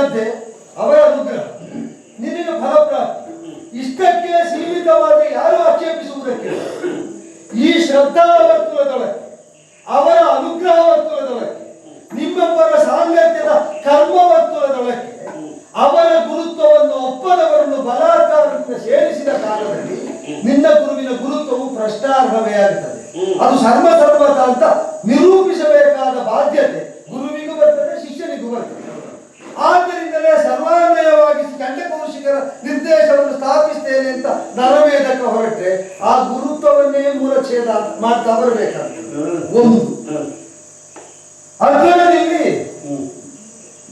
ಶ್ರದ್ಧೆ, ಅವರ ಅನುಗ್ರಹ, ನಿನಗೆ ಫಲಪ್ರಾಪ್ತಿ. ಇಷ್ಟಕ್ಕೆ ಸೀಮಿತವಾಗಿ ಯಾರು ಆಕ್ಷೇಪಿಸುವುದಕ್ಕೆ ಈ ಶ್ರದ್ಧಾ ವರ್ತುಲದೊಳಗೆ, ಅವರ ಅನುಗ್ರಹ ವರ್ತುಲದೊಳಗೆ, ನಿಮ್ಮೆಬ್ಬರ ಸಾಂಗತ್ಯದ ಕರ್ಮ ವರ್ತುಲದೊಳಗೆ ಅವರ ಗುರುತ್ವವನ್ನು ಒಪ್ಪದವರನ್ನು ಬಲಾತ್ಕಾರದಿಂದ ಸೇರಿಸಿದ ಕಾಲದಲ್ಲಿ ನಿನ್ನ ಗುರುವಿನ ಗುರುತ್ವವು ಪ್ರಶ್ನಾರ್ಹವೇ ಆಗುತ್ತದೆ. ಅದು ಸರ್ವತ ಅಂತ ನಿರೂಪಿಸಬೇಕಾದ ಬಾಧ್ಯತೆ ಗುರುವಿಗೂ ಬರ್ತದೆ, ಶಿಷ್ಯನಿಗೂ ಬರ್ತದೆ. ಆದ್ದರಿಂದಲೇ ಸರ್ವಾನ್ವಯವಾಗಿ ಚಂಡಕೌಶಿಕರ ನಿರ್ದೇಶವನ್ನು ಸ್ಥಾಪಿಸ್ತೇನೆ ಅಂತ ನರಮೇಧಕ್ಕೆ ಹೊರಟ್ರೆ ಆ ಗುರುತ್ವವನ್ನೇ ಮೂಲಚ್ಛೇದ ಮಾಡ್ತಾ ಬರಬೇಕಾಗ್ತದೆ. ಒಂದು ಅರ್ಜುನನಲ್ಲಿ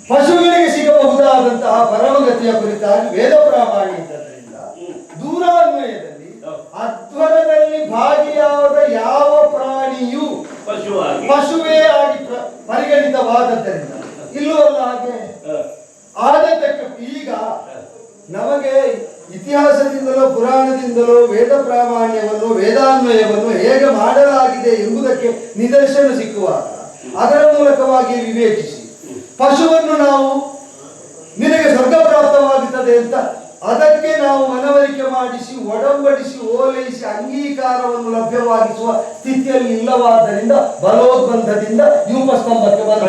ಪಶುಗಳಿಗೆ ಸಿಗಬಹುದಾದಂತಹ ಪರಮಗತಿಯ ಕುರಿತಾಗಿ ವೇದ ಪ್ರಾಮಾಣಿಕದಿಂದ ದೂರಾನ್ವಯದಲ್ಲಿ ಅಧ್ವರದಲ್ಲಿ ಭಾಗಿಯಾದ ಯಾವ ಪ್ರಾಣಿಯೂ ಪಶುವೇ ಆಗಿ ಪರಿಗಣಿತವಾದದ್ದರಿಂದ ಇಲ್ಲೂ ಅಲ್ಲ ಹಾಗೆ ಆದದ್ದಕ್ಕೆ ಈಗ ನಮಗೆ ಇತಿಹಾಸದಿಂದಲೋ ಪುರಾಣದಿಂದಲೋ ವೇದ ಪ್ರಾಮಾಣ್ಯವನ್ನು ವೇದಾನ್ವಯವನ್ನು ಹೇಗೆ ಮಾಡಲಾಗಿದೆ ಎಂಬುದಕ್ಕೆ ನಿದರ್ಶನ ಸಿಕ್ಕುವಾಗ ಅದರ ಮೂಲಕವಾಗಿ ವಿವೇಚಿಸಿ ಪಶುವನ್ನು ನಾವು ನಿನಗೆ ಸ್ವರ್ಗ ಪ್ರಾಪ್ತವಾಗುತ್ತದೆ ಅಂತ ಅದಕ್ಕೆ ನಾವು ಮನವರಿಕೆ ಮಾಡಿಸಿ ಒಡಂಬಡಿಸಿ ಓಲೈಸಿ ಅಂಗೀಕಾರವನ್ನು ಲಭ್ಯವಾಗಿಸುವ ಸ್ಥಿತಿಯಲ್ಲಿ ಇಲ್ಲವಾದ್ದರಿಂದ ಬಲೋದ್ಬಂಧದಿಂದ ಯೂಪಸ್ತಂಭಕ್ಕೆ ಬಂದ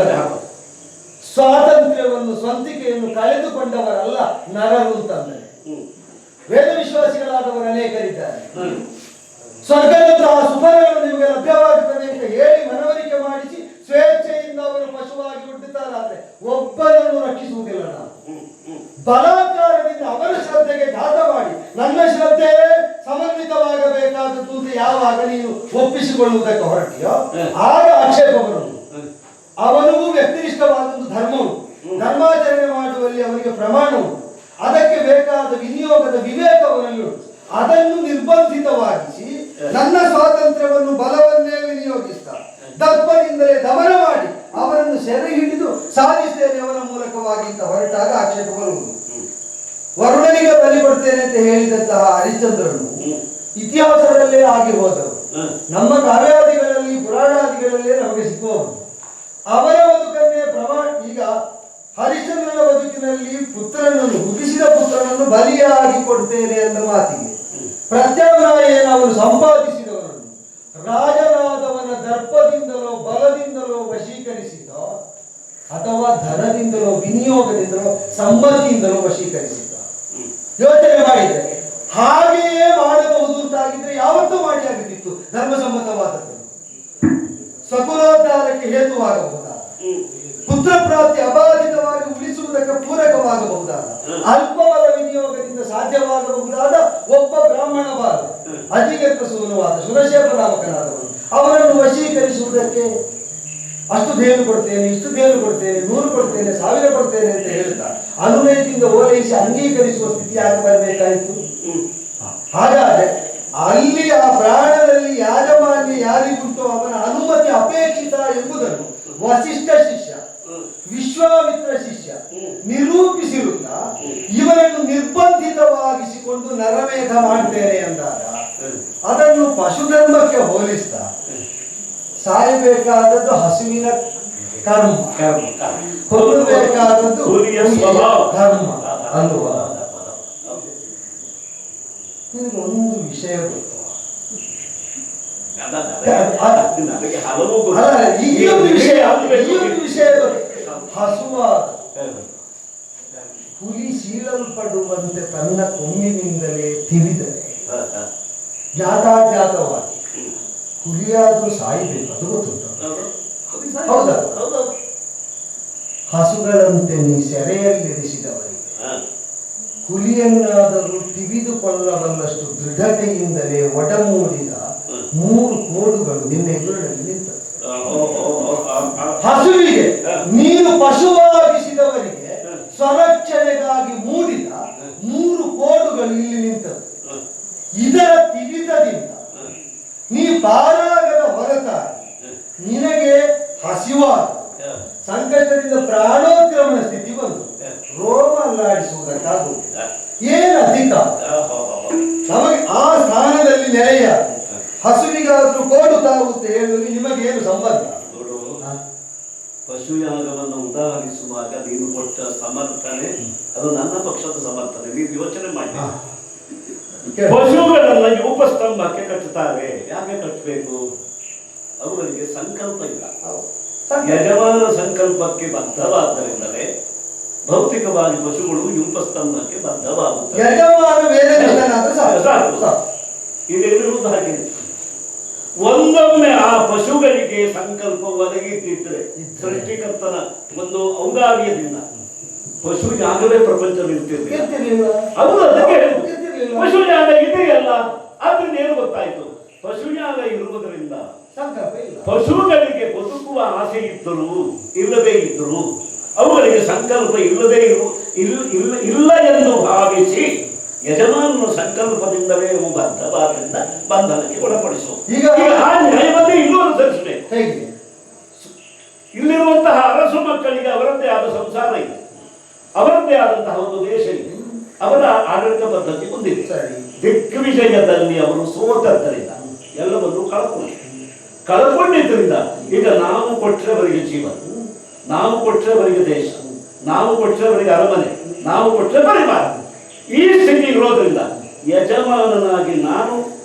ಸ್ವಾತಂತ್ರ್ಯವನ್ನು ಸ್ವಂತಿಕೆಯನ್ನು ಕಳೆದುಕೊಂಡವರಲ್ಲ ನರರು ಅಂತಂದರೆ ವೇದ ವಿಶ್ವಾಸಿಗಳಾದವರು ಅನೇಕರಿದ್ದಾರೆ. ಸ್ವರ್ಗದಂತಹ ಸುಖಗಳು ನಿಮಗೆ ಲಭ್ಯವಾಗುತ್ತದೆ ಅಂತ ಹೇಳಿ ಮನವರಿಕೆ ಮಾಡಿಸಿ ಸ್ವೇಚ್ಛೆಯಿಂದ ಅವರು ಪಶುವಾಗಿ ಹುಟ್ಟುತ್ತಾರಾದ್ರೆ ಒಬ್ಬರನ್ನು ರಕ್ಷಿಸುವುದಿಲ್ಲ. ನಾವು ಬಲಾತ್ಕಾರದಿಂದ ಅವರ ಶ್ರದ್ಧೆಗೆ ಘಾತ ಮಾಡಿ ನನ್ನ ಶ್ರದ್ಧೆ ಸಮನ್ವಿತವಾಗಬೇಕಾದದ್ದು ಅಂತ ಯಾವಾಗ ನೀನು ಒಪ್ಪಿಸಿಕೊಳ್ಳುವುದಕ್ಕೆ ಹೊರಟಿಯೋ ಆಗ ಆಕ್ಷೇಪ ಬರುವುದು. ಅವನಿಗೂ ವ್ಯಕ್ತಿನಿಷ್ಠವಾದದ್ದು ಧರ್ಮವು, ಧರ್ಮಾಚರಣೆ ಮಾಡುವಲ್ಲಿ ಅವನಿಗೆ ಪ್ರಮಾಣ ಉಂಟು, ಅದಕ್ಕೆ ಬೇಕಾದ ವಿನಿಯೋಗದ ವಿವೇಕ ಅವನಲ್ಲಿ ಉಂಟು. ಅದನ್ನು ನಿರ್ಬಂಧಿತವಾಗಿಸಿ ನನ್ನ ಸ್ವಾತಂತ್ರ್ಯವನ್ನು ಬಲವನ್ನೇ ವಿನಿಯೋಗಿಸ್ತಾರೆ, ದರ್ಪದಿಂದಲೇ ದಮನ ಮಾಡಿ ಅವರನ್ನು ಸೆರೆ ಹಿಡಿದು ಸಾಧಿಸ್ತೇನೆ ಅವರ ಮೂಲಕವಾಗಿ ಅಂತ ಹೊರಟಾಗ ಆಕ್ಷೇಪ ಬರುವುದು. ವರುಣನಿಗೆ ಬಲಿ ಕೊಡ್ತೇನೆ ಅಂತ ಹೇಳಿದಂತಹ ಹರಿಶ್ಚಂದ್ರನು ಇತಿಹಾಸದಲ್ಲೇ ಆಗಿ ಹೋದರು. ನಮ್ಮ ಕಾವ್ಯಾದಿಗಳಲ್ಲಿ ಪುರಾಣಾದಿಗಳಲ್ಲೇ ನಮಗೆ ಸಿಕ್ಕುವವರು. ಅವರ ಬದುಕನ್ನೇ ಈಗ ಹರಿಶ್ಚಂದ್ರನ ಬದುಕಿನಲ್ಲಿ ಪುತ್ರನನ್ನು ಹುಟ್ಟಿಸಿದ ಪುತ್ರನನ್ನು ಬಲಿಯಾಗಿ ಕೊಡ್ತೇನೆ ಎಂದ ಮಾತಿಗೆ ಪ್ರತ್ಯಾಮ್ನಾಯ ಅವನು ಸಂಪಾದಿಸಿದವರನ್ನು ರಾಜನಾದವನ ದರ್ಪದಿಂದಲೋ ಬಲದಿಂದಲೋ ವಶೀಕರಿಸಿದ ಅಥವಾ ಧನದಿಂದಲೋ ವಿನಿಯೋಗದಿಂದಲೋ ಸಮ್ಮತಿಯಿಂದಲೋ ವಶೀಕರಿಸಿದ. ಯೋಚನೆ ಮಾಡಿದರೆ ಹಾಗೆಯೇ ಮಾಡಬಹುದು ಅಂತಾಗಿದ್ರೆ ಯಾವತ್ತೂ ಮಾಡಿ ಆಗುತ್ತಿತ್ತು. ಧರ್ಮಸಮ್ಮತವಾದದ್ದು ಸ್ವಕುಲೋದ್ಧಾರಕ್ಕೆ ಹೇತುವಾಗಬಹುದಾದ, ಪುತ್ರ ಪ್ರಾಪ್ತಿ ಅಬಾಧಿತವಾಗಿ ಉಳಿಸುವುದಕ್ಕೆ ಪೂರಕವಾಗಬಹುದಾದ, ಅಲ್ಪವಾದ ವಿನಿಯೋಗದಿಂದ ಸಾಧ್ಯವಾಗಬಹುದಾದ ಒಬ್ಬ ಬ್ರಾಹ್ಮಣ ಬಾಲ ಅಧಿಗತ ಸೂನುವಾದ ಸುರಶೇಪ ನಾಮಕನಾದವನು ಅವರನ್ನು ವಶೀಕರಿಸುವುದಕ್ಕೆ ಅಷ್ಟು ದೇನು ಕೊಡ್ತೇನೆ, ಇಷ್ಟು ದೇನು ಕೊಡ್ತೇನೆ, 100 ಕೊಡ್ತೇನೆ, 1000 ಕೊಡ್ತೇನೆ ಅಂತ ಹೇಳ್ತಾ ಅನುನಯದಿಂದ ಓಲೈಸಿ ಅಂಗೀಕರಿಸುವ ಸ್ಥಿತಿ ಆಗಿ ಬರಬೇಕಾಯಿತು. ಹಾಗಾದ್ರೆ ಅಲ್ಲಿ ಆ ಪ್ರಾಣದಲ್ಲಿ ಯಾಜಮಾನ್ಯ ಯಾರಿಗುಂಟು ಅವನ ಅನುಮತಿ ಅಪೇಕ್ಷಿತ ಎಂಬುದನ್ನು ವಸಿಷ್ಠ ಶಿಷ್ಯ, ವಿಶ್ವಾಮಿತ್ರ ಶಿಷ್ಯ ನಿರೂಪಿಸಿರುತ್ತಾ ಇವರನ್ನು ನಿರ್ಬಂಧಿತವಾಗಿಸಿಕೊಂಡು ನರಮೇಧ ಮಾಡ್ತೇನೆ ಎಂದಾಗ ಅದನ್ನು ಪಶುಧರ್ಮಕ್ಕೆ ಹೋಲಿಸ್ತಾ ಸಾಯಬೇಕಾದದ್ದು ಹಸುವಿನ ಕರ್ಮ, ಕೊಲ್ಲಬೇಕಾದದ್ದು ಧರ್ಮ ಅನ್ನುವ ಒಂದು ವಿಷಯ ಗೊತ್ತು. ಈ ಒಂದು ವಿಷಯ ಹಸುವಾದ ಹುಲಿ ಸೀಳಲ್ಪಡುವಂತೆ ತನ್ನ ಕೊಂಬಿನಿಂದಲೇ ತಿಳಿದರೆ ಜ್ಞಾತಾಜ್ಞಾತವಾಗಿ ಹುಲಿಯಾದ್ರೂ ಸಾಯಬೇಕು, ಅದು ಗೊತ್ತುಂಟು. ಹೌದಾ? ಹಸುಗಳಂತೆ ನೀ ಸೆರೆಯಲ್ಲಿರಿಸಿದವರಿಗೆ ಹುಲಿಯನ್ನಾದರೂ ತಿವಿದುಕೊಳ್ಳಬಲ್ಲಷ್ಟು ದೃಢತೆಯಿಂದಲೇ ಒಡಮೂಡಿದ 3 ಕೋಡುಗಳು ನಿನ್ನ ಎದುರಿನಲ್ಲಿ ನಿಂತದ್ದು. ಹಸುವಿಗೆ ನೀನು ಪಶುವಾಗಿಸಿದವರಿಗೆ ಸ್ವರಕ್ಷಣೆಗಾಗಿ ಮೂಡಿದ 3 ಕೋಡುಗಳು ಇಲ್ಲಿ ನಿಂತದ್ದು. ಇದರ ತಿವಿತದಿಂದ ನೀ ಪಾರಾಗದ ಹೊರತಾಗಿ ನಿನಗೆ ಹಸಿವಾದ ಸಂಕಷ್ಟದಿಂದ ಪ್ರಾಣೋತ್ಕ್ರಮಣ ಸ್ಥಿತಿ ಬಂದು ರೋಮ ಅಲ್ಲಾಡಿಸುವುದಕ್ಕಾಗುವುದಿಲ್ಲ. ಏನು ಅಧಿಕಾರ ನಮಗೆ ಆ ಸ್ಥಾನದಲ್ಲಿ ನೆಲೆಯಾಗಿ ಹಸುವಿಗಾದ್ರೂ ಕೋಡು ತಾಗುತ್ತೆ ಹೇಳುವಲ್ಲಿ ನಿಮಗೇನು ಸಂಬಂಧ? ಪಶುಯಾಗವನ್ನು ಉದಾಹರಿಸುವಾಗ ನೀನು ಕೊಟ್ಟ ಸಮರ್ಥನೆ ಅದು ನನ್ನ ಪಕ್ಷದ ಸಮರ್ಥನೆ. ನೀವು ಯೋಚನೆ ಮಾಡಿ, ಪಶುಗಳನ್ನ ಯೂಪಸ್ತಂಭಕ್ಕೆ ಕಟ್ಟುತ್ತಾರೆ. ಯಾಕೆ ಕಟ್ಟಬೇಕು? ಅವುಗಳಿಗೆ ಸಂಕಲ್ಪ ಇಲ್ಲ. ಯಜಮಾನ ಸಂಕಲ್ಪಕ್ಕೆ ಬದ್ಧವಾದ್ದರಿಂದಲೇ ಭೌತಿಕವಾಗಿ ಪಶುಗಳು ಯೂಪಸ್ತಂಭಕ್ಕೆ ಬದ್ಧವಾಗುತ್ತವೆ. ಇದೆಲ್ಲರೂ ಹಾಗೆ. ಒಂದೊಮ್ಮೆ ಆ ಪಶುಗಳಿಗೆ ಸಂಕಲ್ಪ ಒದಗಿದ್ದಿದ್ರೆ ಸೃಷ್ಟಿಕರ್ತನ ಒಂದು ಔದಾರ್ಯದಿಂದ ಪಶು ಜಾಗವೇ ಪ್ರಪಂಚ ನಿಲ್ತಿರ್ಲಿಲ್ಲ. ಹೌದು, ಅದಕ್ಕೆ ಪಶು ಜಾಗ ಇದೆಯಲ್ಲ. ಆದ್ರಿಂದ ಏನು ಗೊತ್ತಾಯ್ತು? ಪಶು ಜಾಗ ಇರುವುದರಿಂದ ಪಶುಗಳಿಗೆ ಬದುಕುವ ಆಸೆ ಇದ್ದರೂ ಇಲ್ಲದೇ ಇದ್ದರೂ ಅವುಗಳಿಗೆ ಸಂಕಲ್ಪ ಇಲ್ಲ ಎಂದು ಭಾವಿಸಿ ಯಜಮಾನನ ಸಂಕಲ್ಪದಿಂದಲೇ ಅವು ಬದ್ಧವಾದ್ರಿಂದ ಬಂಧನಕ್ಕೆ ಒಳಪಡಿಸುವ. ಈಗ ಆ ನ್ಯಾಯವನ್ನೇ ಇಲ್ಲೂ ಅನುಸರಿಸಬೇಕು. ಇಲ್ಲಿರುವಂತಹ ಅರಸು ಮಕ್ಕಳಿಗೆ ಅವರದ್ದೇ ಆದ ಸಂಸಾರ ಇದೆ, ಅವರದ್ದೇ ಆದಂತಹ ಒಂದು ದೇಶ ಇದೆ, ಅವರ ಆಡಳಿತ ಪದ್ಧತಿ ಹೊಂದಿದೆ. ದಿಗ್ವಿಜಯದಲ್ಲಿ ಅವರು ಸೋತದ್ದರಿಂದ ಎಲ್ಲವನ್ನು ಕಳ್ಕೊಂಡಿದ್ದರಿಂದ ಈಗ ನಾವು ಕೊಟ್ಟರೆ ಅವರಿಗೆ ಜೀವನ, ನಾವು ಕೊಟ್ಟರೆ ಅವರಿಗೆ ದೇಶ, ನಾವು ಕೊಟ್ಟರೆ ಅವರಿಗೆ ಅರಮನೆ, ನಾವು ಕೊಟ್ಟರೆ ಪರಿವಾರ. ಈ ಸ್ಥಿತಿ ಇರೋದ್ರಿಂದ ಯಜಮಾನನಾಗಿ ನಾನು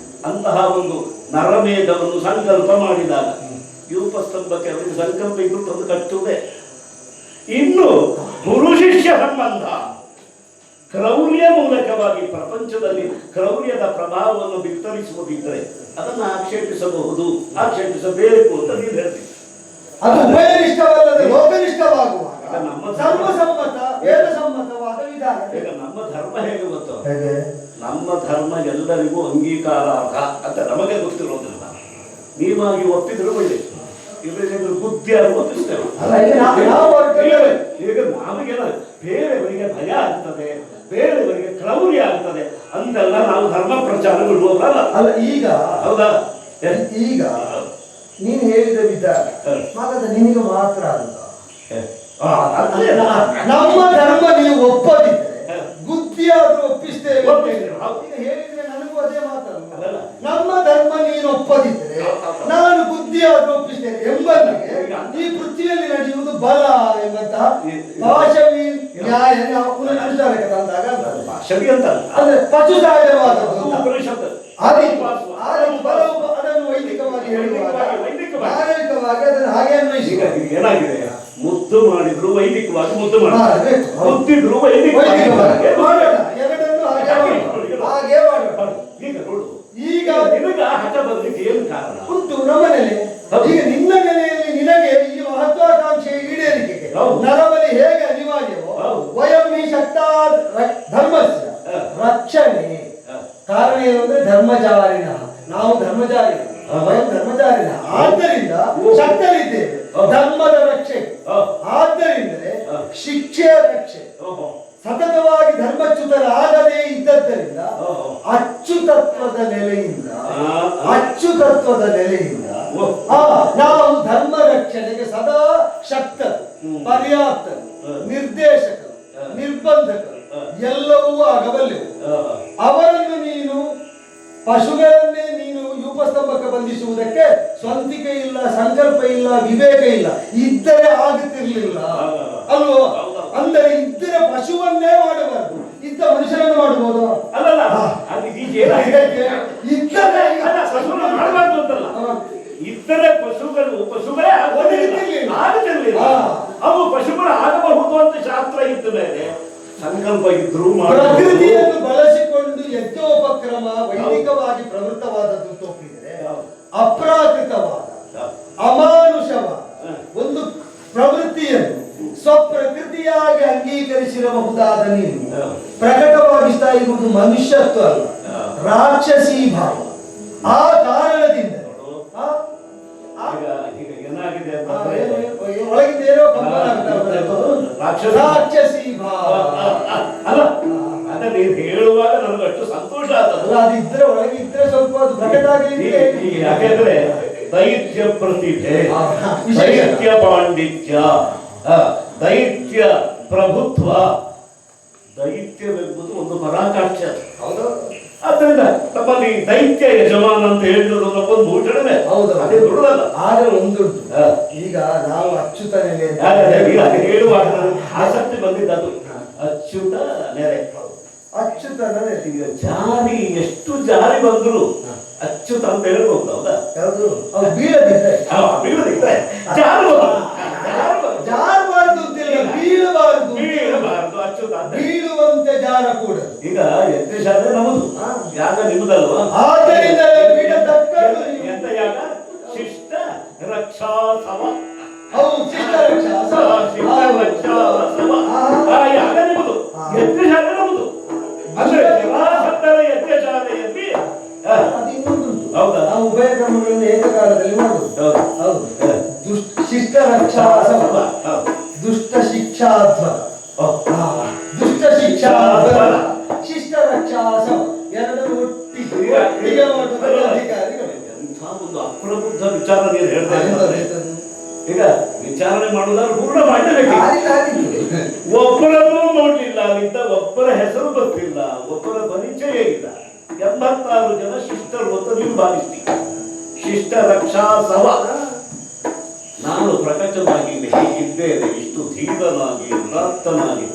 ಅಂತಹ ಒಂದು ನರಮೇಧವನ್ನು ಸಂಕಲ್ಪ ಮಾಡಿದಾಗ ಯೂಪಸ್ತಂಭಕ್ಕೆ ಅವರಿಗೆ ಸಂಕಲ್ಪ ಇದ್ದು ತಂದು ಕಟ್ಟುವುದೇ. ಇನ್ನು ಗುರು ಶಿಷ್ಯ ಸಂಬಂಧ ಕ್ರೌರ್ಯ ಮೂಲಕವಾಗಿ ಪ್ರಪಂಚದಲ್ಲಿ ಕ್ರೌರ್ಯದ ಪ್ರಭಾವವನ್ನು ಬಿತ್ತರಿಸುವುದಿದ್ದರೆ ಅದನ್ನು ಆಕ್ಷೇಪಿಸಬಹುದು, ಆಕ್ಷೇಪಿಸಬೇಕು ಅಂತ ನೀವು ಹೇಳ್ತೀವಿ. ಅದು ಉಭಯನಿಷ್ಠವಲ್ಲದೆ ಲೋಕನಿಷ್ಠವಾಗುವಾಗ ನಮ್ಮ ಧರ್ಮಸಮ್ಮತ ವೇದಸಮ್ಮತವಾದ ವಿಧಾನ. ಈಗ ನಮ್ಮ ಧರ್ಮ ಹೇಗೆ ಗೊತ್ತು? ನಮ್ಮ ಧರ್ಮ ಎಲ್ಲರಿಗೂ ಅಂಗೀಕಾರಾರ್ಹ ಅಂತ ನಮಗೆ ಗೊತ್ತಿರೋದಿಲ್ಲ. ನೀವಾಗಿ ಒಪ್ಪಿದ್ರು ಒಳ್ಳೆ, ಇಲ್ಲದ್ರೆ ಬುದ್ಧಿಯಾಗಿ ಒಪ್ಪಿಸ್ತೇವೆ. ಈಗ ನಮಗೆಲ್ಲ ಬೇರೆಯವರಿಗೆ ಭಯ ಆಗ್ತದೆ, ಬೇರೆಯವರಿಗೆ ಕ್ರೌರ್ಯ ಆಗ್ತದೆ ಅಂತೆಲ್ಲ ನಾವು ಧರ್ಮ ಪ್ರಚಾರಗೊಳ್ಳುವಲ್ಲ. ಅಲ್ಲ ಈಗ ಹೌದಾ? ಈಗ ನೀನು ಹೇಳಿದ ವಿಧಾನ ಹಾಗಾದ್ರೆ ನಿನಗೆ ಮಾತ್ರ ಅಂತ ನಮ್ಮ ಧರ್ಮ ನೀವು ಒಪ್ಪದಿದ್ರೆ ಬುದ್ಧಿಯಾದ್ರೂ ಒಪ್ಪಿಸ್ತೇವೆ ಹೇಳಿದ್ರೆ ನನಗೂ ಅದೇ ಮಾತಲ್ಲ. ನಮ್ಮ ಧರ್ಮ ನೀನು ಒಪ್ಪದಿದ್ರೆ ನಾನು ಬುದ್ಧಿಯಾದ್ರೂ ಒಪ್ಪಿಸ್ತೇನೆ ಎಂಬಲ್ಲಿಗೆ ಈ ಪೃಥ್ವಿಯಲ್ಲಿ ನಡೆಯುವುದು ಬಲ ಎಂಬಂತಹ ಭಾಷವಿ ನ್ಯಾಯ ಅನುಷ್ಠಾನಕ್ಕೆ ತಂದಾಗ ಅಂದ್ರೆ ಪಶು ಸಹಜವಾದದ್ದು ಅದನ್ನು ವೈದಿಕವಾಗಿ ಹೇಳುವಾಗ ಮಾನವಿಕವಾಗಿ ಅದನ್ನು ಹಾಗೆ ಅನ್ವಯಿಸಿ ಏನಾಗಿದೆ? ಮುದ್ದು ಮಾಡಿದ್ರು ವೈದಿಕವಾಗಿ ಮುದ್ದು ಮಾಡಿ, ಮುದ್ದಿದ್ರು ವೈದಿಕವಾಗಿ ಎರಡನ್ನು ಹಾಗೆ ಮಾಡೋಣ. ಈಗ ನಿಮಗೆ ಹಠ ಬರಲಿಕ್ಕೆ ಏನು ಕಾರಣ ಉಂಟು ನಮ್ಮನೇಲಿ. ಈಗ ನಿನ್ನ ನೆಲೆಯಲ್ಲಿ ನಿನಗೆ ಈ ಮಹತ್ವಾಕಾಂಕ್ಷೆಯ ಈಡೇರಿಕೆಗೆ ನರಬಲಿ ಹೇಗೆ ಅನಿವಾರ್ಯವೋ ವಯಂ ಈ ಶಕ್ತಾ ಧರ್ಮಸ್ಯ ರಕ್ಷಣೆ. ಕಾರಣ ಏನು ಅಂದ್ರೆ ಧರ್ಮಚಾರಿಣ, ನಾವು ಧರ್ಮಚಾರಿ, ವಯಂ ಧರ್ಮಚಾರಿಣ. ಆದ್ದರಿಂದ ಶಕ್ತರಿದ್ದೇವೆ ಧರ್ಮದ ರಕ್ಷೆ. ಆದ್ದರಿಂದಲೇ ಶಿಕ್ಷೆಯ ರಕ್ಷೆ. ಸತತವಾಗಿ ಧರ್ಮಚ್ಯುತರಾಗದೇ ಇದ್ದದ್ದರಿಂದ ಅಚ್ಯುತತ್ವದ ನೆಲೆಯಿಂದ ನಾವು ಧರ್ಮ ರಕ್ಷಣೆಗೆ ಸದಾ ಶಕ್ತರು, ಪರ್ಯಾಪ್ತರು, ನಿರ್ದೇಶಕರು, ನಿರ್ಬಂಧಕರು ಎಲ್ಲವೂ ಆಗಬಲ್ಲೆವು. ಅವರನ್ನು ನೀನು ಪಶುಗಳನ್ನೇ ನೀನು ಯೂಪಸ್ತಂಭಕ್ಕೆ ಬಂಧಿಸುವುದಕ್ಕೆ ಸ್ವಂತಿಕೆ ಇಲ್ಲ, ಸಂಕಲ್ಪ ಇಲ್ಲ, ವಿವೇಕ ಇಲ್ಲ. ಇದ್ದರೆ ಆಗುತ್ತಿರ್ಲಿಲ್ಲ ಅಲ್ವೋ? ಅಂದರೆ ಇದ್ದರೆ ಪಶುವನ್ನೇ ಮಾಡಬಾರದು, ಇದ್ದ ಮನುಷ್ಯನನ್ನು ಮಾಡಬಹುದು. ಅಲ್ಲಲ್ಲ, ಇದ್ದರೆ ಪಶುಗಳೇ ಆಗುತ್ತಿರಲಿಲ್ಲ. ಅವು ಪಶುಗಳು ಆಗಬಹುದು ಅಂತ ಶಾಸ್ತ್ರ ಇದ್ದ ಮೇಲೆ ಸಂಕಲ್ಪ ಇದ್ರು ಪ್ರಕೃತಿಯನ್ನು ಬಳಸಿಕೊಂಡು ಯಜ್ಞೋಪಕ್ರಮ ವೈದಿಕವಾಗಿ ಪ್ರವೃತ್ತವಾದದ್ದು ತೋಪಿದರೆ ಅಪ್ರಾಕೃತವಾದ ಅಮಾನುಷವಾದ ಒಂದು ಪ್ರವೃತ್ತಿಯನ್ನು ಸ್ವಪ್ರಕೃತಿಯಾಗಿ ಅಂಗೀಕರಿಸಿರಬಹುದಾದ ನೀನು ಪ್ರಕಟವಾಗಿಸ್ತಾ ಇರುವುದು ಮನುಷ್ಯತ್ವ ಅಲ್ಲ, ರಾಕ್ಷಸೀ ಭಾವ. ಆ ಕಾರಣದಿಂದ ಒಳಗಿದ್ದೇನೋ ರಾಕ್ಷಸೀ ಭಾವ ಅಲ್ಲ. ಅದನ್ನ ನೀವು ಹೇಳುವಾಗ ನನಗೆ ಅಷ್ಟು ಸಂತೋಷ ಆದಲ್ಲ. ಅದಿದ್ರೆ ಒಳಗಿದ್ರೆ ಸ್ವಲ್ಪ ಅದು ಪ್ರಕಟ ಆಗಲಿ. ಯಾಕೆಂದ್ರೆ ದೈತ್ಯ ಪ್ರತಿಭೆ, ದೈತ್ಯ ಪಾಂಡಿತ್ಯ, ದೈತ್ಯ ಪ್ರಭುತ್ವ, ದೈತ್ಯವೆಂಬುದು ಒಂದು ಪರಾಕಾಷ್ಠ. ಆದ್ದರಿಂದ ನಮ್ಮಲ್ಲಿ ದೈತ್ಯ ಯಜಮಾನ ಅಂತ ಹೇಳಿದ್ರು ಒಂದು ಭೂಷಣವೇ. ಹೌದು. ಅದೇ ದೊಡ್ಡದಲ್ಲ. ಆದ್ರೆ ಒಂದುಂಟು, ಈಗ ನಾವು ಅಚ್ಯುತ ನೆಲೆ ಹೇಳುವಾಗ ಆಸಕ್ತಿ ಬಂದಿದ್ದು ಅಚ್ಯುತ ನೆರೆ. ಅಚ್ಯುತನ ನೆಲೆ ಈಗ ಜಾರಿ ಎಷ್ಟು ಜಾರಿ ಬಂದ್ರು ಅಚ್ಯುತ ಅಂತ ಹೇಳ್ಬಹುದು. ಹೌದಾ? ಯಾವುದು ಅವ್ರು ಬೀಳದಿದ್ರೆ ಜಾರಬಾರದು ಅಂತಿಲ್ಲ, ಬೀಳಬಾರದು. ಬೀಳಬಾರದು ಅಚ್ಯುತ ಅಂತ. ಬೀಳುವಂತೆ ಜಾರ ಕೂಡ. ಈಗ ಯಜ್ಞಶಾಲೆ ನಮ್ಮದು, ಯಾಗ ನಿಮ್ಮದಲ್ವಾ? ಆದ್ದರಿಂದ ಬೀಳತಕ್ಕದ್ದು ಎಂತ ಯಾಗ? ಶಿಷ್ಟ ರಕ್ಷಾ ಸಮ. ಹೌದು, ಶಿಷ್ಟ ರಕ್ಷಾ ಸಮ. ಆ ಯಾಗ ನಿಮ್ಮದು, ಯಜ್ಞಶಾಲೆ ನಮ್ಮದು. ಅಂದ್ರೆ ಜರಾಸಂಧನ ಯಜ್ಞಶಾಲೆಯಲ್ಲಿ ಹೌದಾ, ನಾವು ಉಭಯ ಕ್ರಮಗಳನ್ನು ಏಕಕಾಲದಲ್ಲಿ ಮಾಡುದು. ಹೌದು. ಶಿಷ್ಟ ರಕ್ಷಾ ಸಮ, ದುಷ್ಟ ಶಿಕ್ಷಾಧ್ವ, ದುಷ್ಟ ಶಿಕ್ಷಾಧ್ವ, ಶಿಷ್ಟ ರಕ್ಷಾ ಸಮ, ಎರಡನ್ನು ಒಟ್ಟಿಗೆ ಮಾಡುವುದು ಅಧಿಕಾರಿಗಳು. ಒಂದು ಅಪ್ರಬುದ್ಧ ವಿಚಾರ ನೀನು ಹೇಳ್ತಾ ಇದ್ದಾರೆ. ಈಗ ವಿಚಾರಣೆ ಮಾಡುವುದಾದ್ರೆ ಪೂರ್ಣ ಮಾಡಬೇಕು. ಒಬ್ಬರನ್ನೂ ನೋಡ್ಲಿಲ್ಲ, ಅಲ್ಲಿದ್ದ ಒಬ್ಬರ ಹೆಸರು ಗೊತ್ತಿಲ್ಲ, ಒಬ್ಬರ ಪರಿಚಯ ಇಲ್ಲ. 86 ಜನ ಶಿಷ್ಟರು ಅಂತ ನೀವು ಭಾವಿಸ್ತೀವಿ. ಶಿಷ್ಟ ರಕ್ಷಾ ಸವ. ನಾನು ಪ್ರಕಟವಾಗಿ ಹೀಗಿದ್ದೇನೆ, ಇಷ್ಟು ಧೀರನಾಗಿ ಉದಾತ್ತನಾಗಿ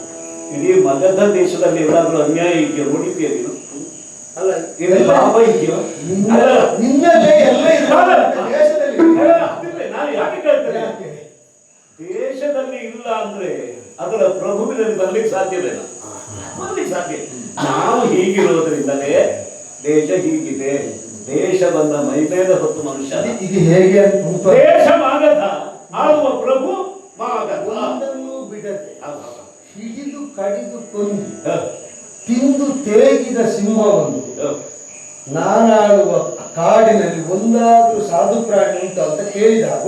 ಇಡೀ ಮಗಧ ದೇಶದಲ್ಲಿ ಎಲ್ಲಾದ್ರೂ ಅನ್ಯಾಯ ಇದೆಯಾ ನೋಡಿದ್ಯಾ ನೀನು? ಅಲ್ಲ, ಇದು ಲಾಭ ಇದೆಯೋ? ನಿನ್ನಲ್ಲೇ ಎಲ್ಲ ದೇಶದಲ್ಲಿ. ನಾನು ಯಾಕೆ ಕೇಳ್ತೇನೆ? ದೇಶದಲ್ಲಿ ಇಲ್ಲ ಅಂದ್ರೆ ಅದರ ಪ್ರಭುವಿನಲ್ಲಿ ಬರ್ಲಿಕ್ಕೆ ಸಾಧ್ಯವೇನ? ಬರ್ಲಿಕ್ಕೆ ಸಾಧ್ಯ. ನಾವು ಹೀಗಿರೋದ್ರಿಂದಲೇ ದೇಶ ಹೀಗಿದೆ. ದೇಶವನ್ನ ಮೈಮೇಲೆ ಹೊತ್ತು ಮನುಷ್ಯ. ಇದು ಹೇಗೆ? ದೇಶ ಮಾಗಧ, ಆಳುವ ಪ್ರಭು ಮಾಗಧ. ಬಿಡದೆ ಹಿಡಿದು ಕಡಿದು ಕೊಂದು ತಿಂದು ತೇಗಿದ ಸಿಂಹವನ್ನು ನಾನಾಡುವ ಕಾಡಿನಲ್ಲಿ ಒಂದಾದ್ರೂ ಸಾಧು ಪ್ರಾಣಿ ಉಂಟು ಅಂತ ಕೇಳಿದಾಗ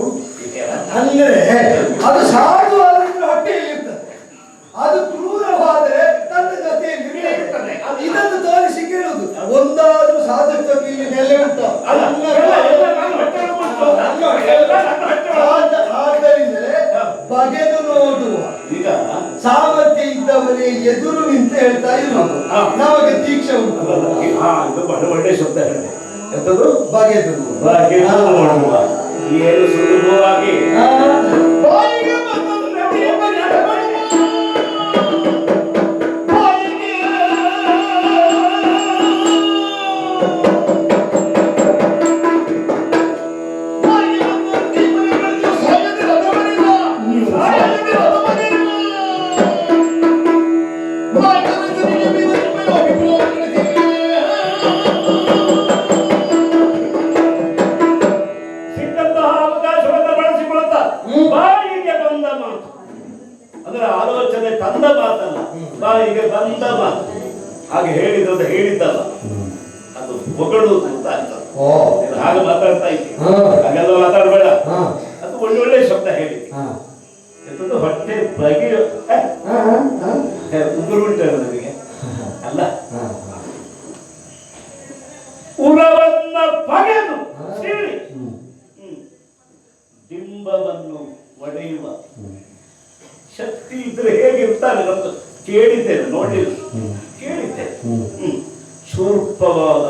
ಅಂದ್ರೆ ಅದು ಸಾಧು ಆದ್ರೆ ಹೊಟ್ಟೆಯಲ್ಲಿ ಇರ್ತದೆ, ಅದು ಕ್ರೂರವಾದರೆ ತನ್ನ ಜೊತೆಯಲ್ಲಿ ಇರ್ತದೆ. ಇದನ್ನು ತೋರಿಸಿ ಕೇಳುದು ಒಂದಾದ್ರೂ ಸಾಧುತ್ವ ಇಲ್ಲಿ ನೆಲೆ ಉಂಟು. ಆದ್ದರಿಂದಲೇ ಬಗೆದು ನೋಡುವ ಈಗ ಸಾಮರ್ಥ್ಯ ಇದ್ದವನೇ ಎದುರು ನಿಂತು ಹೇಳ್ತಾ ಇರೋದು ನಮಗೆ ತೀಕ್ಷೆ ಉಂಟು. ಬಹಳ ಒಳ್ಳೆ ಶಬ್ದ ಹೇಳಿದೆ. ಎಂತದು? ಬಗೆದು ನೋಡುವ. ಏನು ಸುಲಭವಾಗಿ ತಂದ ಮಾತಲ್ಲ, ಬಾಯಿಗೆ ಬಂದ ಮಾತು. ಹಾಗೆ ಹೇಳಿದ್ರದ ಹೇಳಿದ್ದಲ್ಲ, ಅದು ಹೊಗಳುವುದು ಅಂತ ಆಗ್ತದೆ. ಹಾಗೆ ಮಾತಾಡ್ತಾ ಇದ್ದೀನಿ, ಹಾಗೆಲ್ಲ ಮಾತಾಡಬೇಡ. ಅದು ಒಳ್ಳೊಳ್ಳೆ ಶಬ್ದ ಹೇಳಿ. ಎಂತದ್ದು ಹೊಟ್ಟೆ ಬಗೆಯ ಉಗುರು ಉಂಟಲ್ಲ ನನಗೆ ಅಲ್ಲ. ಉರವನ್ನ ಬಗೆದು ಸೀಳಿ ಡಿಂಬವನ್ನು ಒಡೆಯುವ ಶಕ್ತಿ ಇದ್ರೆ ಹೇಗಿರ್ತಾನೆ ನಮ್ದು ಕೇಳಿದ್ದೇನೆ, ನೋಡಿಲ್ಲ, ಕೇಳಿದ್ದೇನೆ. ಶೂರ್ಪವಾದ